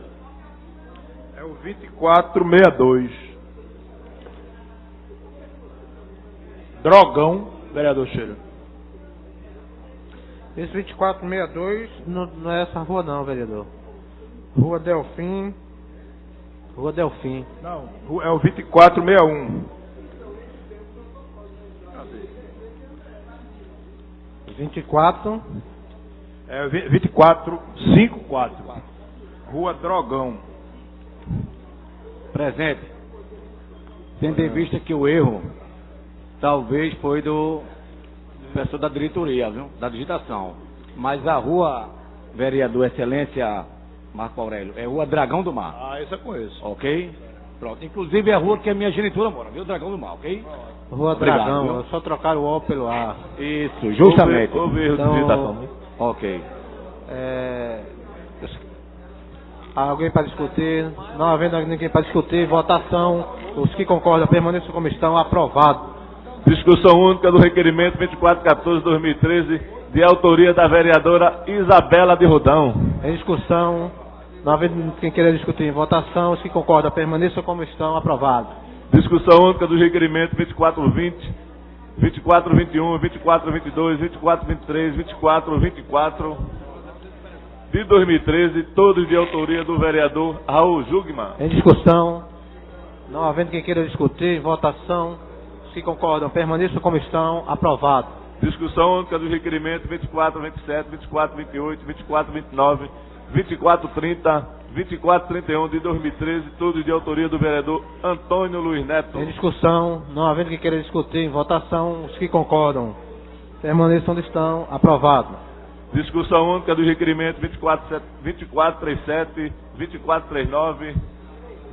é o 2462. Drogão, vereador Cheira. Esse 2462 não é essa rua não, vereador. Rua Delfim. Rua Delfim. Não, é o 2461. 24. É o 2454. Rua Drogão. Presente. Tendo em vista que o erro talvez foi do pessoal da diretoria, viu? Da digitação. Mas a rua, vereador Excelência Marco Aurélio, é Rua Dragão do Mar. Ah, essa eu conheço. Ok? Pronto. Inclusive é a rua que a minha genitora mora, viu? Dragão do Mar, ok? Rua Obrigado, Dragão, viu? é só trocar o O pelo A. Isso, justamente. Houve erro de digitação. Ok. Alguém para discutir? Não havendo ninguém para discutir, votação. Os que concordam permaneçam como estão. Aprovado. Discussão única do requerimento 2414-2013, de autoria da vereadora Isabela de Rodão. Em discussão, não havendo quem queira discutir em votação, os que concordam permaneçam como estão. Aprovado. Discussão única do requerimento 2420, 2421, 2422, 2423, 2424 de 2013, todos de autoria do vereador Raul Jugman. Em discussão, não havendo quem queira discutir em votação, os que concordam permaneçam como estão. Aprovado. Discussão única do requerimento 2427, 2428, 2429, 2430, 2431 de 2013, todos de autoria do vereador Antônio Luiz Neto. Em discussão, não havendo quem queira discutir em votação, os que concordam permaneçam onde estão. Aprovado. Discussão única do requerimento 2437, 2439,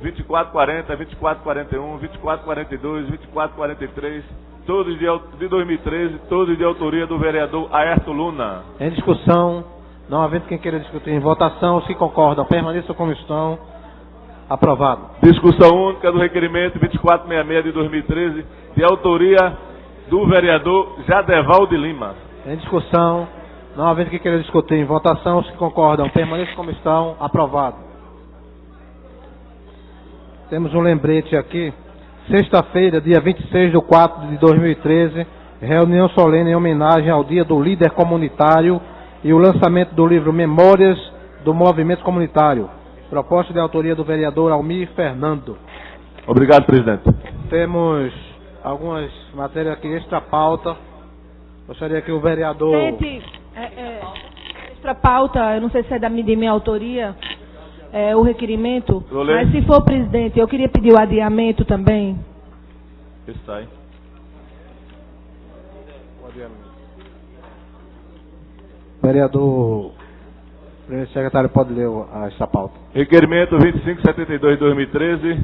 2440, 2441, 2442, 2443, todos de 2013, todos de autoria do vereador Aerto Luna. Em discussão, não havendo quem queira discutir em votação, os que concordam permaneçam como estão. Aprovado. Discussão única do requerimento 2466 de 2013, de autoria do vereador Jadeval de Lima. Em discussão, não havendo quem queira discutir em votação, os que concordam permaneçam como estão. Aprovado. Temos um lembrete aqui. Sexta-feira, dia 26/4/2013, reunião solene em homenagem ao Dia do Líder Comunitário e o lançamento do livro Memórias do Movimento Comunitário. Proposta de autoria do vereador Almir Fernando. Obrigado, presidente. Temos algumas matérias aqui extra pauta. Gostaria que o vereador... Presidente, extra pauta, eu não sei se é de minha autoria, o requerimento, mas se for, presidente, eu queria pedir o adiamento também. Isso aí. Vereador, primeiro secretário, pode ler esta pauta. Requerimento 2572 de 2013.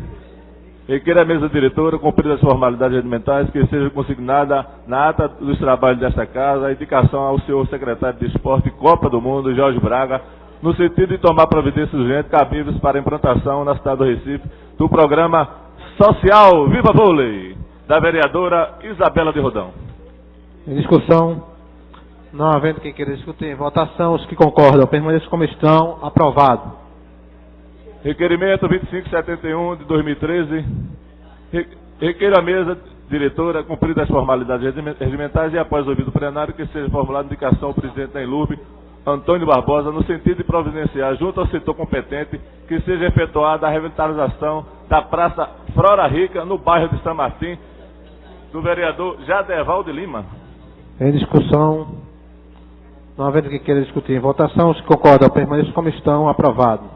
Requer a mesa diretora, cumpridas as formalidades regimentais, que seja consignada na ata dos trabalhos desta casa a indicação ao senhor secretário de Esporte e Copa do Mundo, Jorge Braga, no sentido de tomar providências urgentes cabíveis para a implantação na cidade do Recife do programa social Viva Vôlei, da vereadora Isabela de Rodão. Em discussão, não havendo quem queira discutir, em votação, os que concordam permaneçam como estão, aprovado. Requerimento 2571 de 2013, requeiro a mesa diretora, cumpridas as formalidades regimentais e após ouvido o plenário, que seja formulada indicação ao presidente da Enlurb, Antônio Barbosa, no sentido de providenciar, junto ao setor competente, que seja efetuada a revitalização da Praça Frora Rica, no bairro de São Martim, do vereador Jadeval de Lima. Em discussão, não havendo quem queira discutir, em votação, os que concordam permaneçam como estão, aprovado.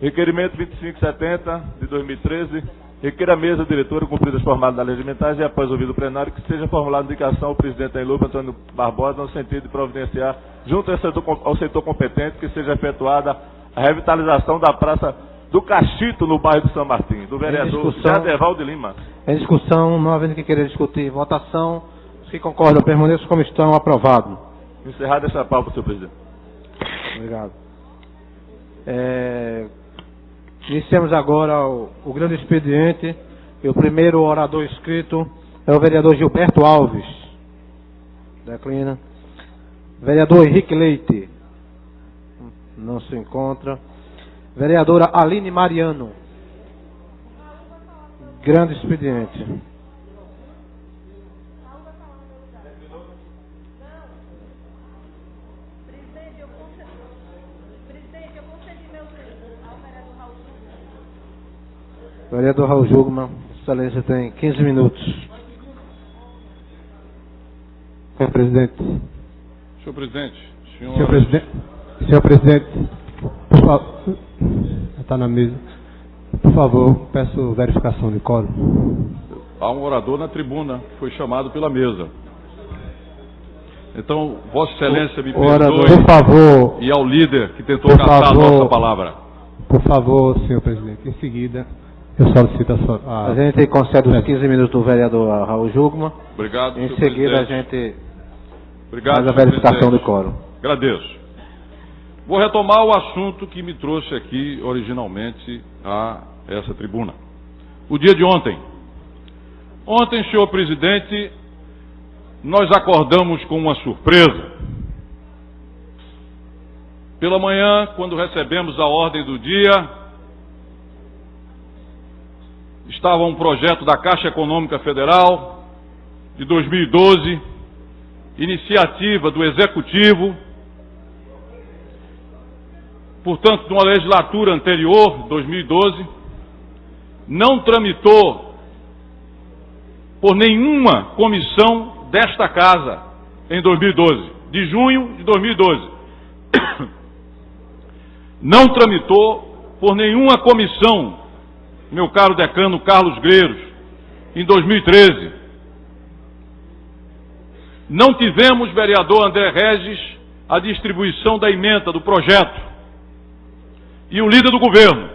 Requerimento 2570 de 2013, requer a mesa diretora, cumpridas as formalidades regimentais e após ouvido o plenário, que seja formulada indicação ao presidente da Enlurb, Antônio Barbosa, no sentido de providenciar, junto ao setor competente, que seja efetuada a revitalização da Praça do Cachito, no bairro de São Martim, do vereador Jadeval de Lima. Em discussão, não havendo quem queira discutir, em votação, os que concordam permaneçam como estão, aprovado. Encerrada essa pauta, senhor presidente. Obrigado. Iniciamos agora o grande expediente, e o primeiro orador inscrito é o vereador Gilberto Alves. Declina. Vereador Henrique Leite. Não se encontra. Vereadora Aline Mariano. Grande expediente. Vereador Raul Jugman, excelência, tem 15 minutos. Senhor presidente. Senhor presidente, por favor, está na mesa. Por favor, peço verificação de quórum. Há um orador na tribuna que foi chamado pela mesa. Então, Vossa Excelência me perdoe, por favor, e ao líder que tentou caçar a nossa palavra. Por favor, senhor presidente, em seguida eu solicito a gente concede os 15 minutos do vereador Raul Jugman. Obrigado, em seguida a gente faz a senhor verificação presidente. do quórum. Agradeço. Vou retomar o assunto que me trouxe aqui originalmente a essa tribuna. O dia de ontem. Ontem, senhor presidente, nós acordamos com uma surpresa. Pela manhã, quando recebemos a ordem do dia, estava um projeto da Caixa Econômica Federal de 2012, iniciativa do Executivo, portanto, de uma legislatura anterior, 2012, não tramitou por nenhuma comissão desta casa em 2012, de junho de 2012. Não tramitou por nenhuma comissão, meu caro decano Carlos Greiros, em 2013. Não tivemos, vereador André Regis, a distribuição da ementa do projeto. E o líder do governo,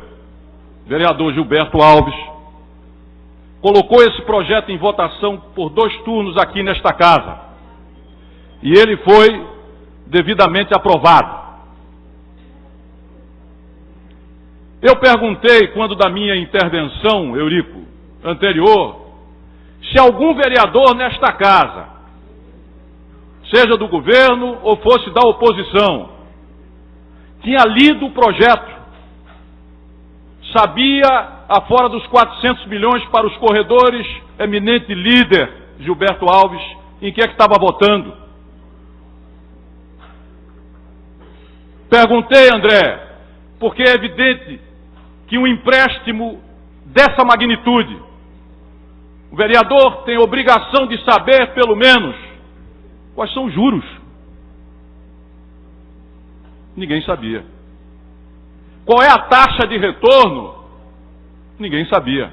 vereador Gilberto Alves, colocou esse projeto em votação por 2 turnos aqui nesta casa. E ele foi devidamente aprovado. Eu perguntei, quando da minha intervenção, Eurico, anterior, se algum vereador nesta casa, seja do governo ou fosse da oposição, tinha lido o projeto, sabia, afora dos 400 milhões para os corredores, eminente líder Gilberto Alves, em que é que estava votando. Perguntei, André, porque é evidente que um empréstimo dessa magnitude, o vereador tem obrigação de saber, pelo menos, quais são os juros. Ninguém sabia. Qual é a taxa de retorno? Ninguém sabia.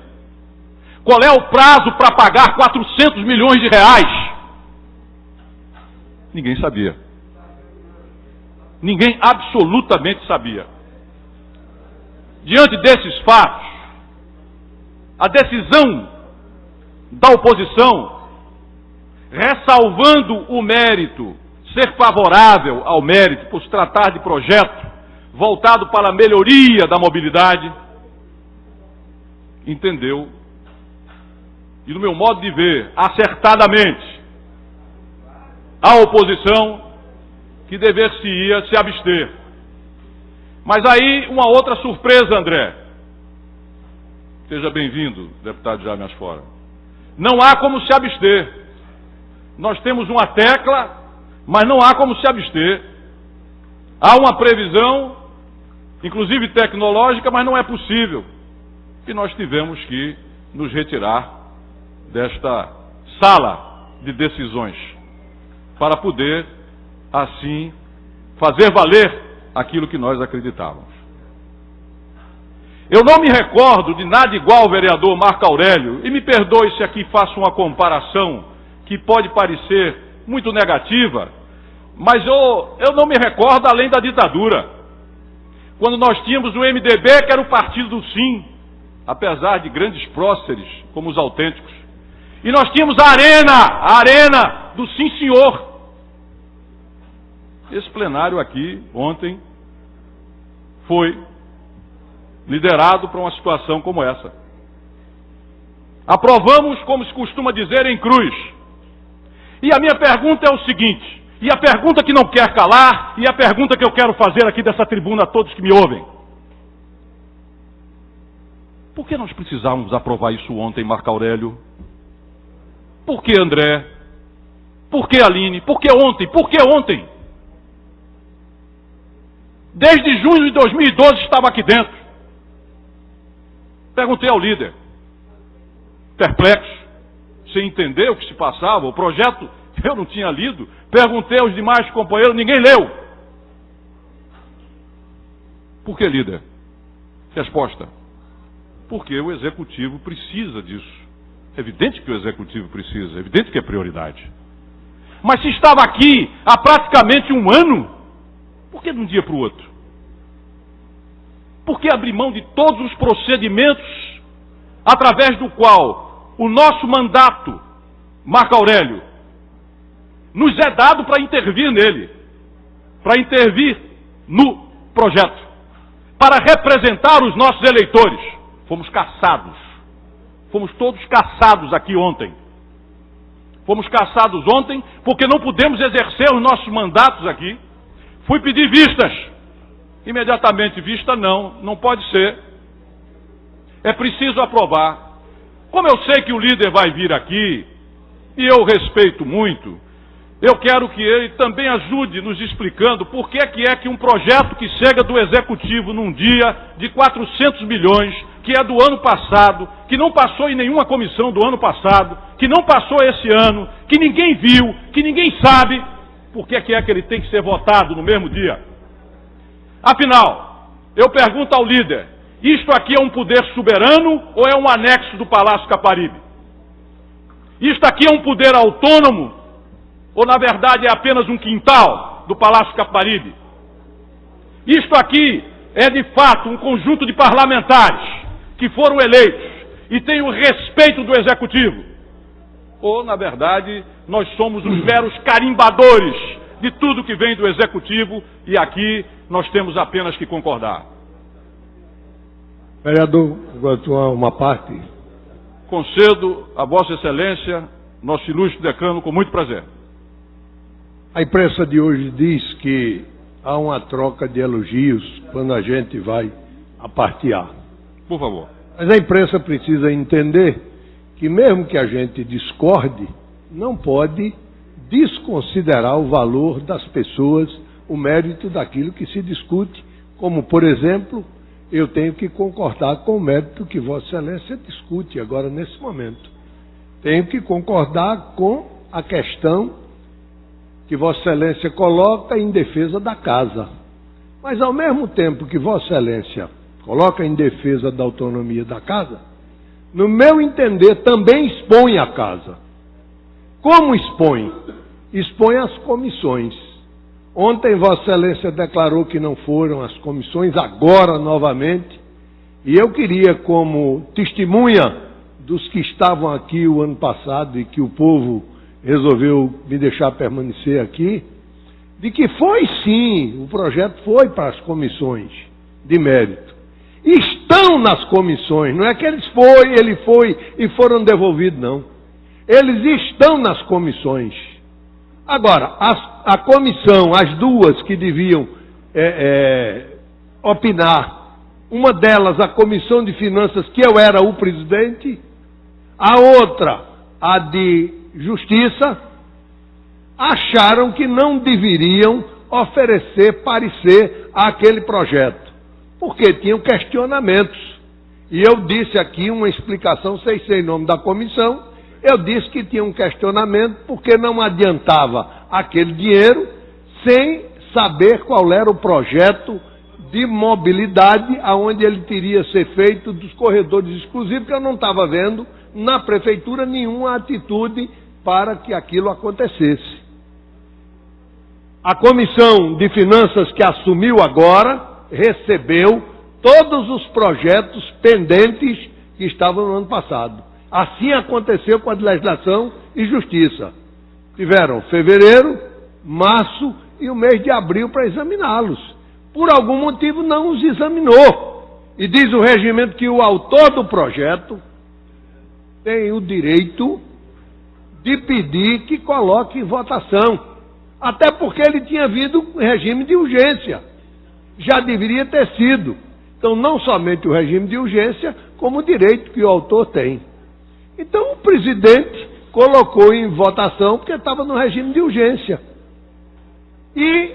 Qual é o prazo para pagar 400 milhões de reais? Ninguém sabia. Ninguém absolutamente sabia. Diante desses fatos, a decisão da oposição, ressalvando o mérito ser favorável ao mérito, por se tratar de projeto voltado para a melhoria da mobilidade, entendeu, e no meu modo de ver, acertadamente, a oposição que dever-se-ia se abster. Mas aí, uma outra surpresa, André. Seja bem-vindo, deputado Jaime Asfora. Não há como se abster. Nós temos uma tecla, mas não há como se abster. Há uma previsão, inclusive tecnológica, mas não é possível. E nós tivemos que nos retirar desta sala de decisões para poder, assim, fazer valer aquilo que nós acreditávamos. Eu não me recordo de nada igual ao vereador Marco Aurélio, e me perdoe se aqui faço uma comparação que pode parecer muito negativa, mas eu não me recordo além da ditadura, quando nós tínhamos o MDB, que era o partido do sim, apesar de grandes próceres, como os autênticos, e nós tínhamos a arena do sim senhor. Esse plenário aqui, ontem, foi liderado para uma situação como essa. Aprovamos, como se costuma dizer, em cruz. E a minha pergunta é o seguinte, e a pergunta que não quer calar, e a pergunta que eu quero fazer aqui dessa tribuna a todos que me ouvem. Por que nós precisávamos aprovar isso ontem, Marco Aurélio? Por que, André? Por que, Aline? Por que ontem? Por que ontem? Desde junho de 2012 estava aqui dentro. Perguntei ao líder, perplexo, sem entender o que se passava, o projeto eu não tinha lido. Perguntei aos demais companheiros, ninguém leu. Por que, líder? Resposta: porque o executivo precisa disso. É evidente que o executivo precisa, é evidente que é prioridade. Mas se estava aqui há praticamente um ano, por que de um dia para o outro? Por que abrir mão de todos os procedimentos através do qual o nosso mandato, Marco Aurélio, nos é dado para intervir nele, para intervir no projeto, para representar os nossos eleitores? Fomos caçados. Fomos todos caçados aqui ontem. Fomos caçados ontem porque não pudemos exercer os nossos mandatos aqui. Fui pedir vistas. Imediatamente, vista não pode ser. É preciso aprovar. Como eu sei que o líder vai vir aqui, e eu respeito muito, eu quero que ele também ajude nos explicando por que é que um projeto que chega do Executivo num dia de 400 milhões, que é do ano passado, que não passou em nenhuma comissão do ano passado, que não passou esse ano, que ninguém viu, que ninguém sabe, por que é que ele tem que ser votado no mesmo dia? Afinal, eu pergunto ao líder, isto aqui é um poder soberano ou é um anexo do Palácio Caparibe? Isto aqui é um poder autônomo ou, na verdade, é apenas um quintal do Palácio Caparibe? Isto aqui é, de fato, um conjunto de parlamentares que foram eleitos e têm o respeito do Executivo? Ou, na verdade, nós somos os meros carimbadores de tudo que vem do Executivo e aqui nós temos apenas que concordar? Vereador, uma parte. Concedo a Vossa Excelência, nosso ilustre decano, com muito prazer. A imprensa de hoje diz que há uma troca de elogios quando a gente vai a partear. Por favor. Mas a imprensa precisa entender que mesmo que a gente discorde, não pode desconsiderar o valor das pessoas, o mérito daquilo que se discute, como, por exemplo, eu tenho que concordar com o mérito que Vossa Excelência discute agora nesse momento. Tenho que concordar com a questão que Vossa Excelência coloca em defesa da casa. Mas ao mesmo tempo que Vossa Excelência coloca em defesa da autonomia da casa, no meu entender também expõe a casa. Como expõe? Expõe as comissões. Ontem Vossa Excelência declarou que não foram as comissões, agora novamente, e eu queria, como testemunha dos que estavam aqui o ano passado e que o povo resolveu me deixar permanecer aqui, de que foi sim, o projeto foi para as comissões de mérito. Estão nas comissões, não é que ele foi e foram devolvidos, não. Eles estão nas comissões. Agora, a comissão, as duas que deviam opinar, uma delas a Comissão de Finanças, que eu era o presidente, a outra, a de Justiça, acharam que não deveriam oferecer parecer àquele projeto, porque tinham questionamentos. E eu disse aqui uma explicação, sem ser em nome da comissão, eu disse que tinha um questionamento porque não adiantava aquele dinheiro sem saber qual era o projeto de mobilidade aonde ele teria ser feito dos corredores exclusivos, porque eu não estava vendo na prefeitura nenhuma atitude para que aquilo acontecesse. A Comissão de Finanças que assumiu agora recebeu todos os projetos pendentes que estavam no ano passado. Assim aconteceu com a de Legislação e Justiça. Tiveram fevereiro, março e o mês de abril para examiná-los. Por algum motivo não os examinou. E diz o regimento que o autor do projeto tem o direito de pedir que coloque em votação. Até porque ele tinha havido regime de urgência. Já deveria ter sido. Então, não somente o regime de urgência, como o direito que o autor tem. Então, o presidente colocou em votação porque estava no regime de urgência. E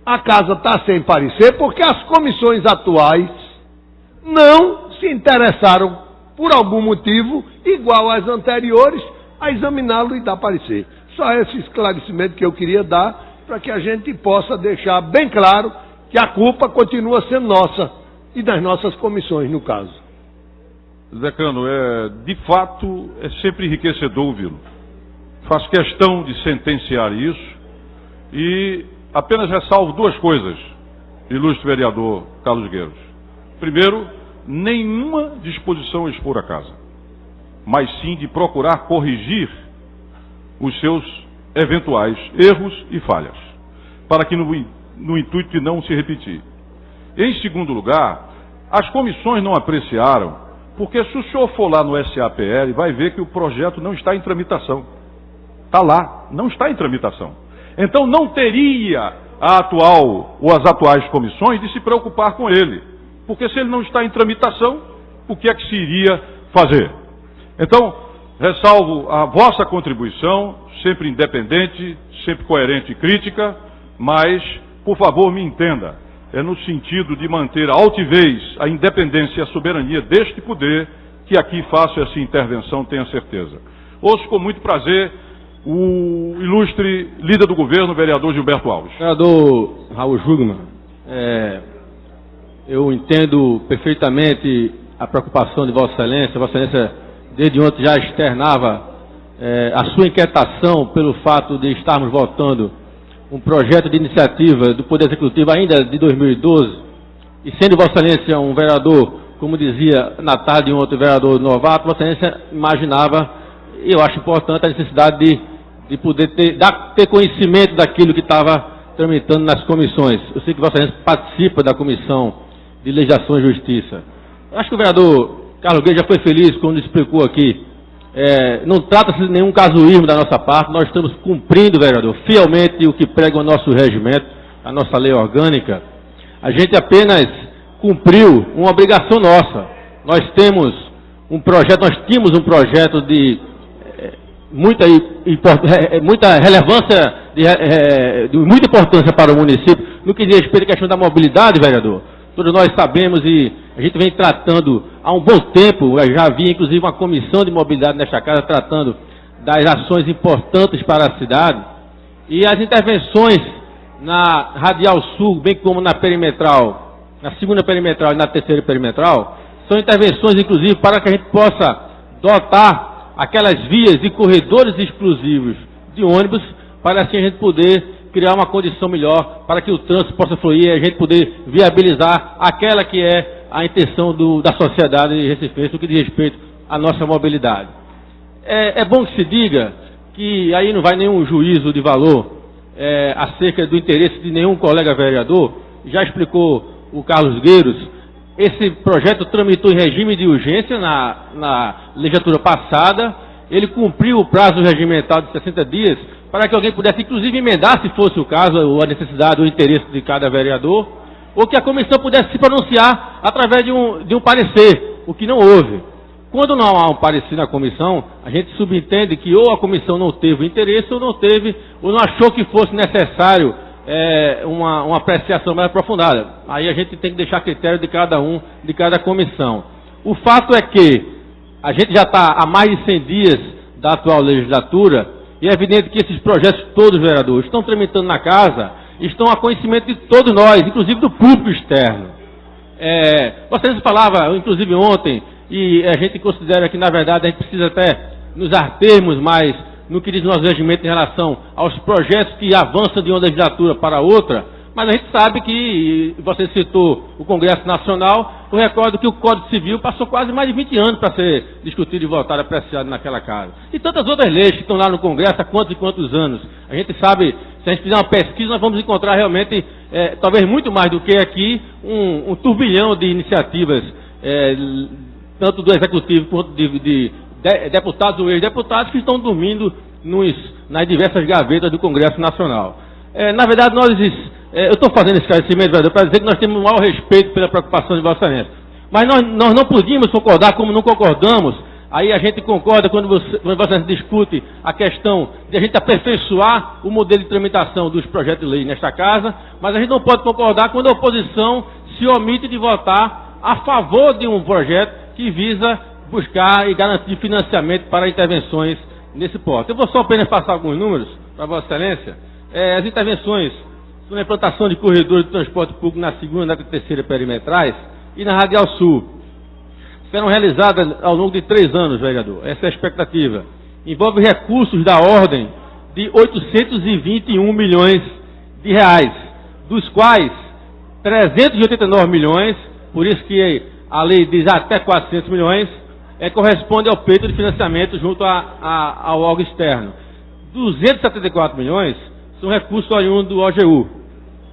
a casa está sem parecer porque as comissões atuais não se interessaram, por algum motivo, igual às anteriores, a examiná-lo e dar parecer. Só esse esclarecimento que eu queria dar, para que a gente possa deixar bem claro que a culpa continua sendo nossa e das nossas comissões, no caso. Zé Cano, de fato, é sempre enriquecedor ouvi-lo. Faço questão de sentenciar isso e apenas ressalvo duas coisas, ilustre vereador Carlos Gueiros. Primeiro, nenhuma disposição a expor a casa, mas sim de procurar corrigir os seus eventuais erros e falhas, para que no intuito de não se repetir. Em segundo lugar, as comissões não apreciaram, porque se o senhor for lá no SAPL, vai ver que o projeto não está em tramitação. Está lá, não está em tramitação. Então não teria as atuais comissões de se preocupar com ele, porque se ele não está em tramitação, o que é que se iria fazer? Então, ressalvo a vossa contribuição, sempre independente, sempre coerente e crítica, mas, por favor, me entenda, é no sentido de manter a altivez, a independência e a soberania deste poder que aqui faço essa intervenção, tenha certeza. Ouço com muito prazer o ilustre líder do governo, o vereador Gilberto Alves. Vereador Raul Jugman, eu entendo perfeitamente a preocupação de Vossa Excelência desde ontem já externava a sua inquietação pelo fato de estarmos votando um projeto de iniciativa do Poder Executivo ainda de 2012, e sendo Vossa Excelência um vereador, como dizia na tarde de ontem o vereador novato, Vossa Excelência imaginava, e eu acho importante a necessidade de poder ter conhecimento daquilo que estava tramitando nas comissões. Eu sei que Vossa Excelência participa da Comissão de Legislação e Justiça. Eu acho que o vereador Carlos Guedes já foi feliz quando explicou aqui. Não trata-se de nenhum casuísmo da nossa parte, nós estamos cumprindo, vereador, fielmente o que prega o nosso regimento, a nossa lei orgânica. A gente apenas cumpriu uma obrigação nossa. Nós tínhamos um projeto de muita relevância, de muita importância para o município, no que diz respeito à questão da mobilidade, vereador. Todos nós sabemos e a gente vem tratando há um bom tempo, já havia inclusive uma comissão de mobilidade nesta casa tratando das ações importantes para a cidade, e as intervenções na Radial Sul, bem como na perimetral, na segunda perimetral e na terceira perimetral, são intervenções inclusive para que a gente possa dotar aquelas vias de corredores exclusivos de ônibus, para assim a gente poder criar uma condição melhor para que o trânsito possa fluir e a gente poder viabilizar aquela que é a intenção da sociedade recifense no que diz respeito à nossa mobilidade. É bom que se diga que aí não vai nenhum juízo de valor, acerca do interesse de nenhum colega vereador. Já explicou o Carlos Gueiros. Esse projeto tramitou em regime de urgência na legislatura passada. Ele cumpriu o prazo regimental de 60 dias para que alguém pudesse, inclusive, emendar, se fosse o caso, ou a necessidade ou o interesse de cada vereador, ou que a comissão pudesse se pronunciar através de um parecer, o que não houve. Quando não há um parecer na comissão, a gente subentende que ou a comissão não teve interesse ou não achou que fosse necessário uma apreciação mais aprofundada. Aí a gente tem que deixar a critério de cada comissão. O fato é que a gente já está há mais de 100 dias da atual legislatura e é evidente que esses projetos todos, vereadores, estão tramitando na casa, estão a conhecimento de todos nós, inclusive do público externo. Vocês falavam, inclusive ontem, e a gente considera que, na verdade, a gente precisa até nos atermos mais no que diz o nosso regimento em relação aos projetos que avançam de uma legislatura para outra, mas a gente sabe que, você citou o Congresso Nacional, eu recordo que o Código Civil passou quase mais de 20 anos para ser discutido e votado, apreciado naquela casa. E tantas outras leis que estão lá no Congresso há quantos e quantos anos. A gente sabe, se a gente fizer uma pesquisa, nós vamos encontrar realmente, talvez muito mais do que aqui, um turbilhão de iniciativas, tanto do Executivo quanto de deputados ou ex-deputados que estão dormindo nas diversas gavetas do Congresso Nacional. Na verdade, eu estou fazendo esse esclarecimento, vereador, para dizer que nós temos um maior respeito pela preocupação de Vossa Excelência. Mas nós não podíamos concordar como não concordamos. Aí a gente concorda quando Vossa Excelência discute a questão de a gente aperfeiçoar o modelo de tramitação dos projetos de lei nesta casa, mas a gente não pode concordar quando a oposição se omite de votar a favor de um projeto que visa buscar e garantir financiamento para intervenções nesse porto. Eu vou só apenas passar alguns números para Vossa Excelência. As intervenções na implantação de corredores de transporte público na segunda e na terceira perimetrais e na Radial Sul serão realizadas ao longo de 3 anos, vereador. Essa é a expectativa. Envolve recursos da ordem de 821 milhões de reais, dos quais 389 milhões, por isso que a lei diz até 400 milhões, corresponde ao peito de financiamento junto ao órgão externo. 274 milhões são recursos oriundos do OGU.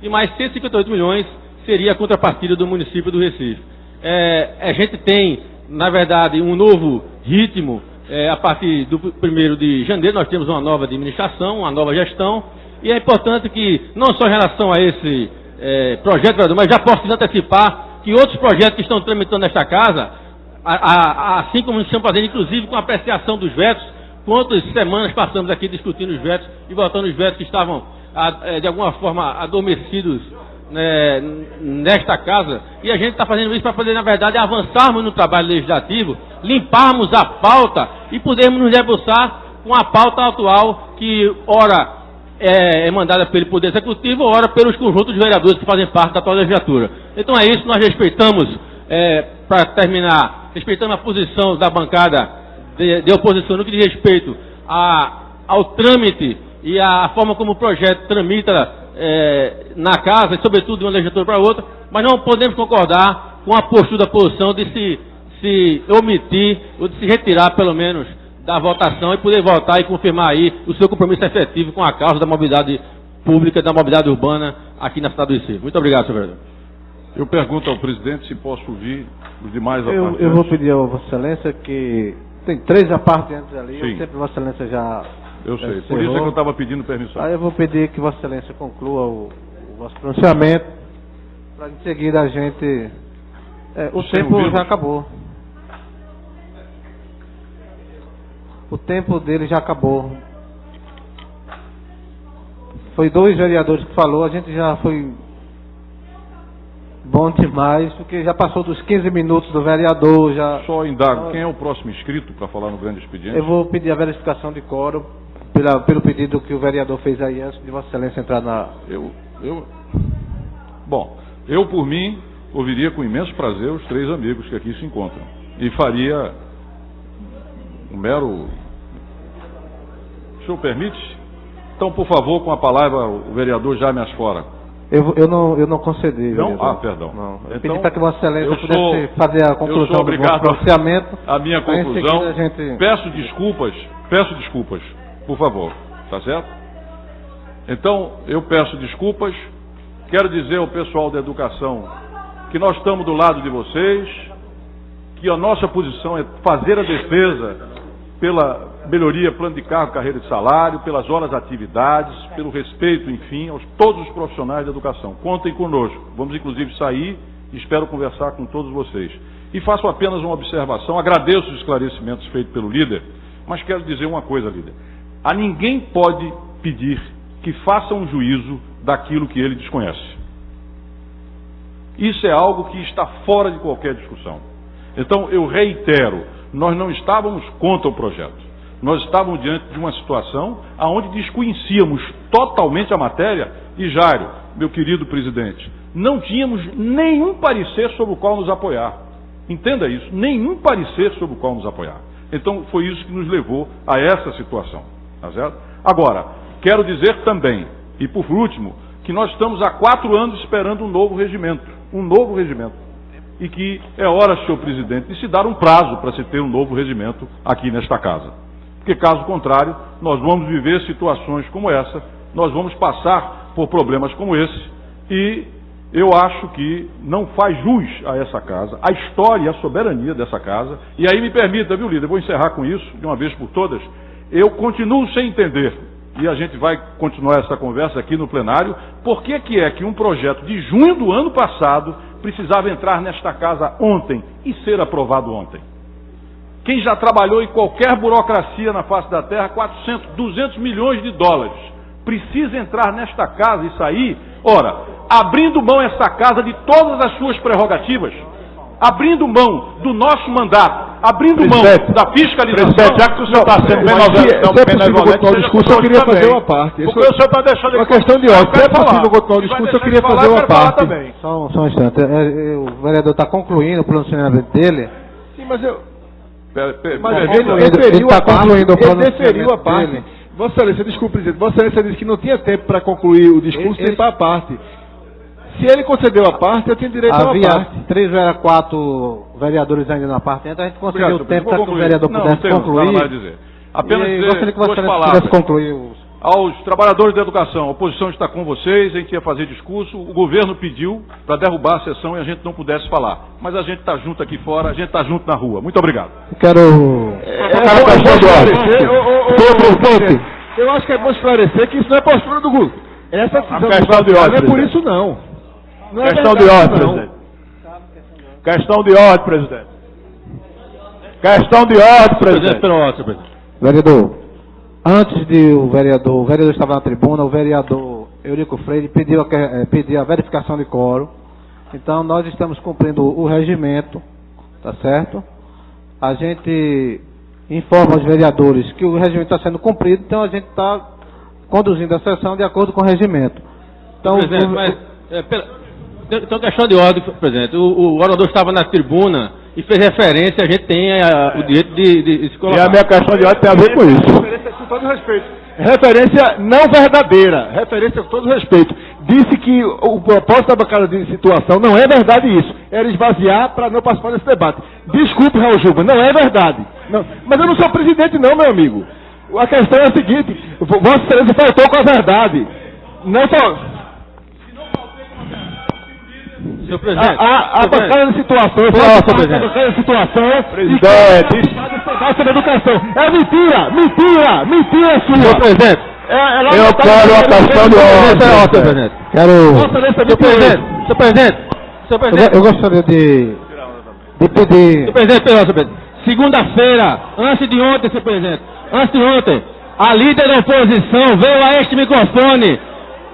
E mais 158 milhões seria a contrapartida do município do Recife. A gente tem, na verdade, um novo ritmo. A partir do 1º de janeiro nós temos uma nova administração, uma nova gestão. E é importante que, não só em relação a esse projeto, vereador, mas já posso antecipar que outros projetos que estão tramitando nesta casa, assim como estamos fazendo, inclusive com a apreciação dos vetos, quantas semanas passamos aqui discutindo os vetos e votando os vetos que estavam, de alguma forma, adormecidos nesta casa, e a gente está fazendo isso para poder, na verdade, avançarmos no trabalho legislativo, limparmos a pauta e podermos nos debruçar com a pauta atual que, ora, é mandada pelo Poder Executivo, ora pelos conjuntos de vereadores que fazem parte da atual legislatura. Então é isso, nós respeitamos, para terminar, respeitamos a posição da bancada de oposição no que diz respeito ao trâmite e a forma como o projeto tramita na casa, e sobretudo de uma legislatura para outra, mas não podemos concordar com a postura da oposição de se omitir ou de se retirar, pelo menos, da votação e poder votar e confirmar aí o seu compromisso efetivo com a causa da mobilidade pública, da mobilidade urbana aqui na cidade do Recife. Muito obrigado, senhor vereador. Eu pergunto ao presidente se posso ouvir os demais apartantes. Eu vou pedir a Vossa Excelência que tem 3 apartantes ali. Sim. Eu sempre Vossa Excelência já... Eu sei, por isso é que eu estava pedindo permissão. Aí eu vou pedir que Vossa Excelência conclua o vosso pronunciamento, para em seguida a gente... o tempo já acabou. O tempo dele já acabou. Foi 2 vereadores que falou, a gente já foi bom demais, porque já passou dos 15 minutos do vereador. Já... Só indago, quem é o próximo inscrito para falar no grande expediente? Eu vou pedir a verificação de quórum pelo pedido que o vereador fez aí antes de Vossa Excelência entrar na... Bom, eu por mim ouviria com imenso prazer os 3 amigos que aqui se encontram. E faria um mero... O senhor permite? Então, por favor, com a palavra, o vereador Jaime Asfora. Eu não concedi. Não? Vereador. Perdão. Não. Eu pedi para que Vossa Excelência pudesse fazer a conclusão do pronunciamento. A minha conclusão. Peço desculpas, por favor. Tá certo? Então, eu peço desculpas, quero dizer ao pessoal da educação que nós estamos do lado de vocês, que a nossa posição é fazer a defesa pela melhoria, plano de cargo, carreira de salário, pelas horas de atividades, pelo respeito, enfim, aos todos os profissionais da educação. Contem conosco, vamos inclusive sair e espero conversar com todos vocês. E faço apenas uma observação, agradeço os esclarecimentos feitos pelo líder, mas quero dizer uma coisa, líder. A ninguém pode pedir que faça um juízo daquilo que ele desconhece. Isso é algo que está fora de qualquer discussão. Então, eu reitero, nós não estávamos contra o projeto. Nós estávamos diante de uma situação onde desconhecíamos totalmente a matéria e, Jairo, meu querido presidente, não tínhamos nenhum parecer sobre o qual nos apoiar. Entenda isso, nenhum parecer sobre o qual nos apoiar. Então, foi isso que nos levou a essa situação. Tá certo? Agora, quero dizer também, e por último, que nós estamos há 4 anos esperando um novo regimento. E que é hora, senhor presidente, de se dar um prazo para se ter um novo regimento aqui nesta casa. Porque, caso contrário, nós vamos viver situações como essa, nós vamos passar por problemas como esse, e eu acho que não faz jus a essa casa, a história e a soberania dessa casa. E aí me permita, viu, líder, eu vou encerrar com isso, de uma vez por todas, eu continuo sem entender, e a gente vai continuar essa conversa aqui no plenário, por que é que um projeto de junho do ano passado precisava entrar nesta casa ontem e ser aprovado ontem? Quem já trabalhou em qualquer burocracia na face da terra, 400, 200 milhões de dólares, precisa entrar nesta casa e sair, ora, abrindo mão essa casa de todas as suas prerrogativas, abrindo mão do nosso mandato, abrindo mão da fiscalização. Presidente, já que o senhor está sendo benevolente, o discurso, eu queria fazer uma parte. Porque o senhor está deixando uma questão de ordem. Se é possível continuar o discurso, eu queria fazer uma parte. Só um instante. O vereador está concluindo o pronunciamento dele. Sim, mas eu... Ele está concluindo o pronunciamento a parte. Vossa Excelência, desculpe, presidente. Vossa Excelência disse que não tinha tempo para concluir o discurso e ir para a parte. Se ele concedeu a parte, eu tenho direito a uma parte. Havia 3 ou 4 vereadores ainda na parte, então a gente concedeu o tempo para que o vereador pudesse concluir. Não dizer. Apenas dizer duas palavras. Aos trabalhadores da educação, a oposição está com vocês, a gente ia fazer discurso, o governo pediu para derrubar a sessão e a gente não pudesse falar. Mas a gente está junto aqui fora, a gente está junto na rua. Muito obrigado. Eu acho que é bom esclarecer que isso não é postura do governo. Essa decisão do governo não é por isso, não. Questão de ordem, presidente. Questão de ordem, presidente. Questão de ordem, presidente. Vereador, antes de o vereador estava na tribuna, o vereador Eurico Freire pediu a verificação de quórum. Então, nós estamos cumprindo o regimento, tá certo? A gente informa os vereadores que o regimento está sendo cumprido, então a gente está conduzindo a sessão de acordo com o regimento. Então, então, questão de ordem, presidente. O orador estava na tribuna e fez referência, a gente tem o direito de se colocar. E a minha questão de ordem tem a ver com isso. Referência com todo respeito. Referência não verdadeira. Referência com todo respeito. Disse que o propósito da bancada de situação não é verdade isso. Era esvaziar para não participar desse debate. Desculpe, Raul Juba, não é verdade. Não. Mas eu não sou presidente não, meu amigo. A questão é a seguinte, Vossa Excelência faltou com a verdade. Não só... Senhor presidente, a bancada de situação, presidente, sobre educação. É mentira sua. Senhor presidente, eu quero a questão de ordem. Senhor presidente, eu gostaria de pedir. Senhor presidente, segunda-feira, antes de ontem, senhor presidente, a líder da oposição veio a este microfone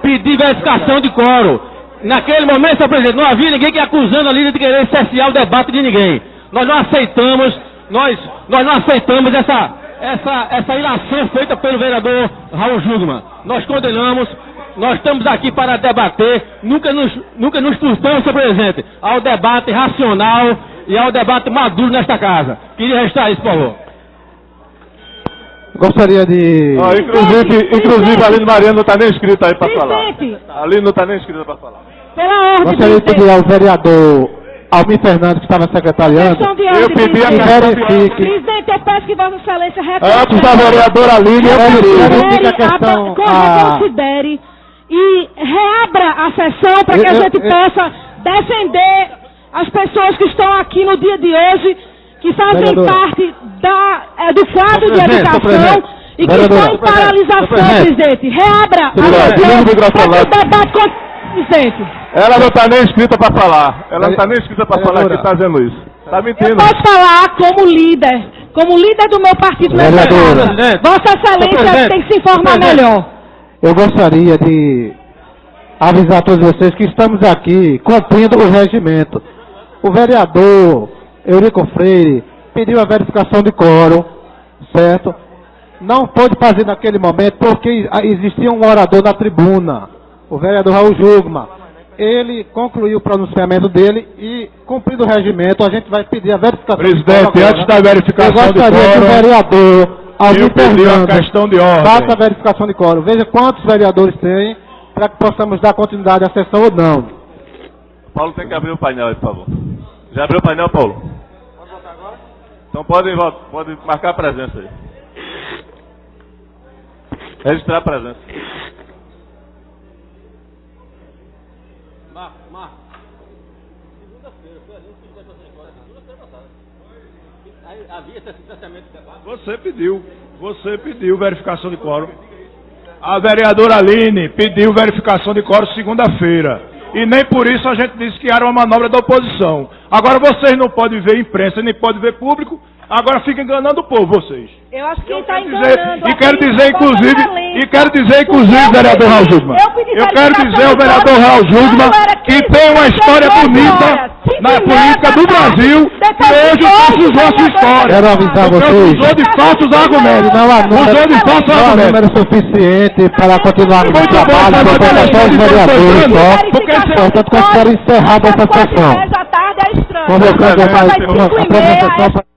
pedir verificação de quórum. Naquele momento, senhor presidente, não havia ninguém que acusando a líder de querer cercear o debate de ninguém. Nós não aceitamos, nós não aceitamos essa ilação feita pelo vereador Raul Jugman. Nós condenamos, nós estamos aqui para debater, nunca nos furtamos, senhor presidente, ao debate racional e ao debate maduro nesta casa. Queria registrar isso, por favor. Gostaria de... Inclusive a Aline Mariana não está nem inscrita aí para falar. A Aline não está nem inscrita para falar. Pela ordem, gostaria de pedir ao vereador Almir Fernandes, que estava secretariando, eu pedi a verifique. Presidente, eu peço que Vossa Excelência Antes da vereadora Aline, considere e reabra a sessão para que a gente possa defender as pessoas que estão aqui no dia de hoje, que fazem parte do quadro de educação e que estão em paralisação, presidente. Reabra a sessão para o debate com o presidente. Ela não está nem inscrita para falar. Ela não está nem inscrita para falar que está dizendo isso. Está mentindo. Eu posso falar como líder do meu partido nessa casa. Vossa Excelência tem que se informar melhor. Eu gostaria de avisar a todos vocês que estamos aqui cumprindo o regimento. O vereador Eurico Freire pediu a verificação de quórum, certo? Não pôde fazer naquele momento porque existia um orador na tribuna, o vereador Raul Jugman. Ele concluiu o pronunciamento dele e, cumprindo o regimento, a gente vai pedir a verificação de quórum. Presidente, antes da verificação de quórum, eu gostaria que o vereador Almir Fernandes questão de ordem. faça a verificação de quórum. Veja quantos vereadores tem, para que possamos dar continuidade à sessão ou não. Paulo tem que abrir o painel aí, por favor. Já abriu o painel, Paulo? Pode votar agora? Então pode marcar a presença aí. Registrar a presença. Marco. Segunda-feira, foi ali, segunda-feira passada. Aí havia esse distanciamento de debate. Você pediu verificação de quórum. A vereadora Aline pediu verificação de quórum segunda-feira. E nem por isso a gente disse que era uma manobra da oposição. Agora vocês não podem ver imprensa, nem podem ver público. Agora fica enganando o povo, vocês. Eu acho que quem está enganando... E quero dizer, inclusive, vereador Raul Jugman. Eu quero dizer ao vereador Raul Jugman que tem uma história bonita na política do Brasil que hoje usou a sua história. Quero avisar vocês. Usou de falsos argumentos. Usou de falsos argumentos. Não há número suficiente para continuar no trabalho, porque só os vereadores só. Portanto, considero encerrada essa sessão. Convocando a sessão para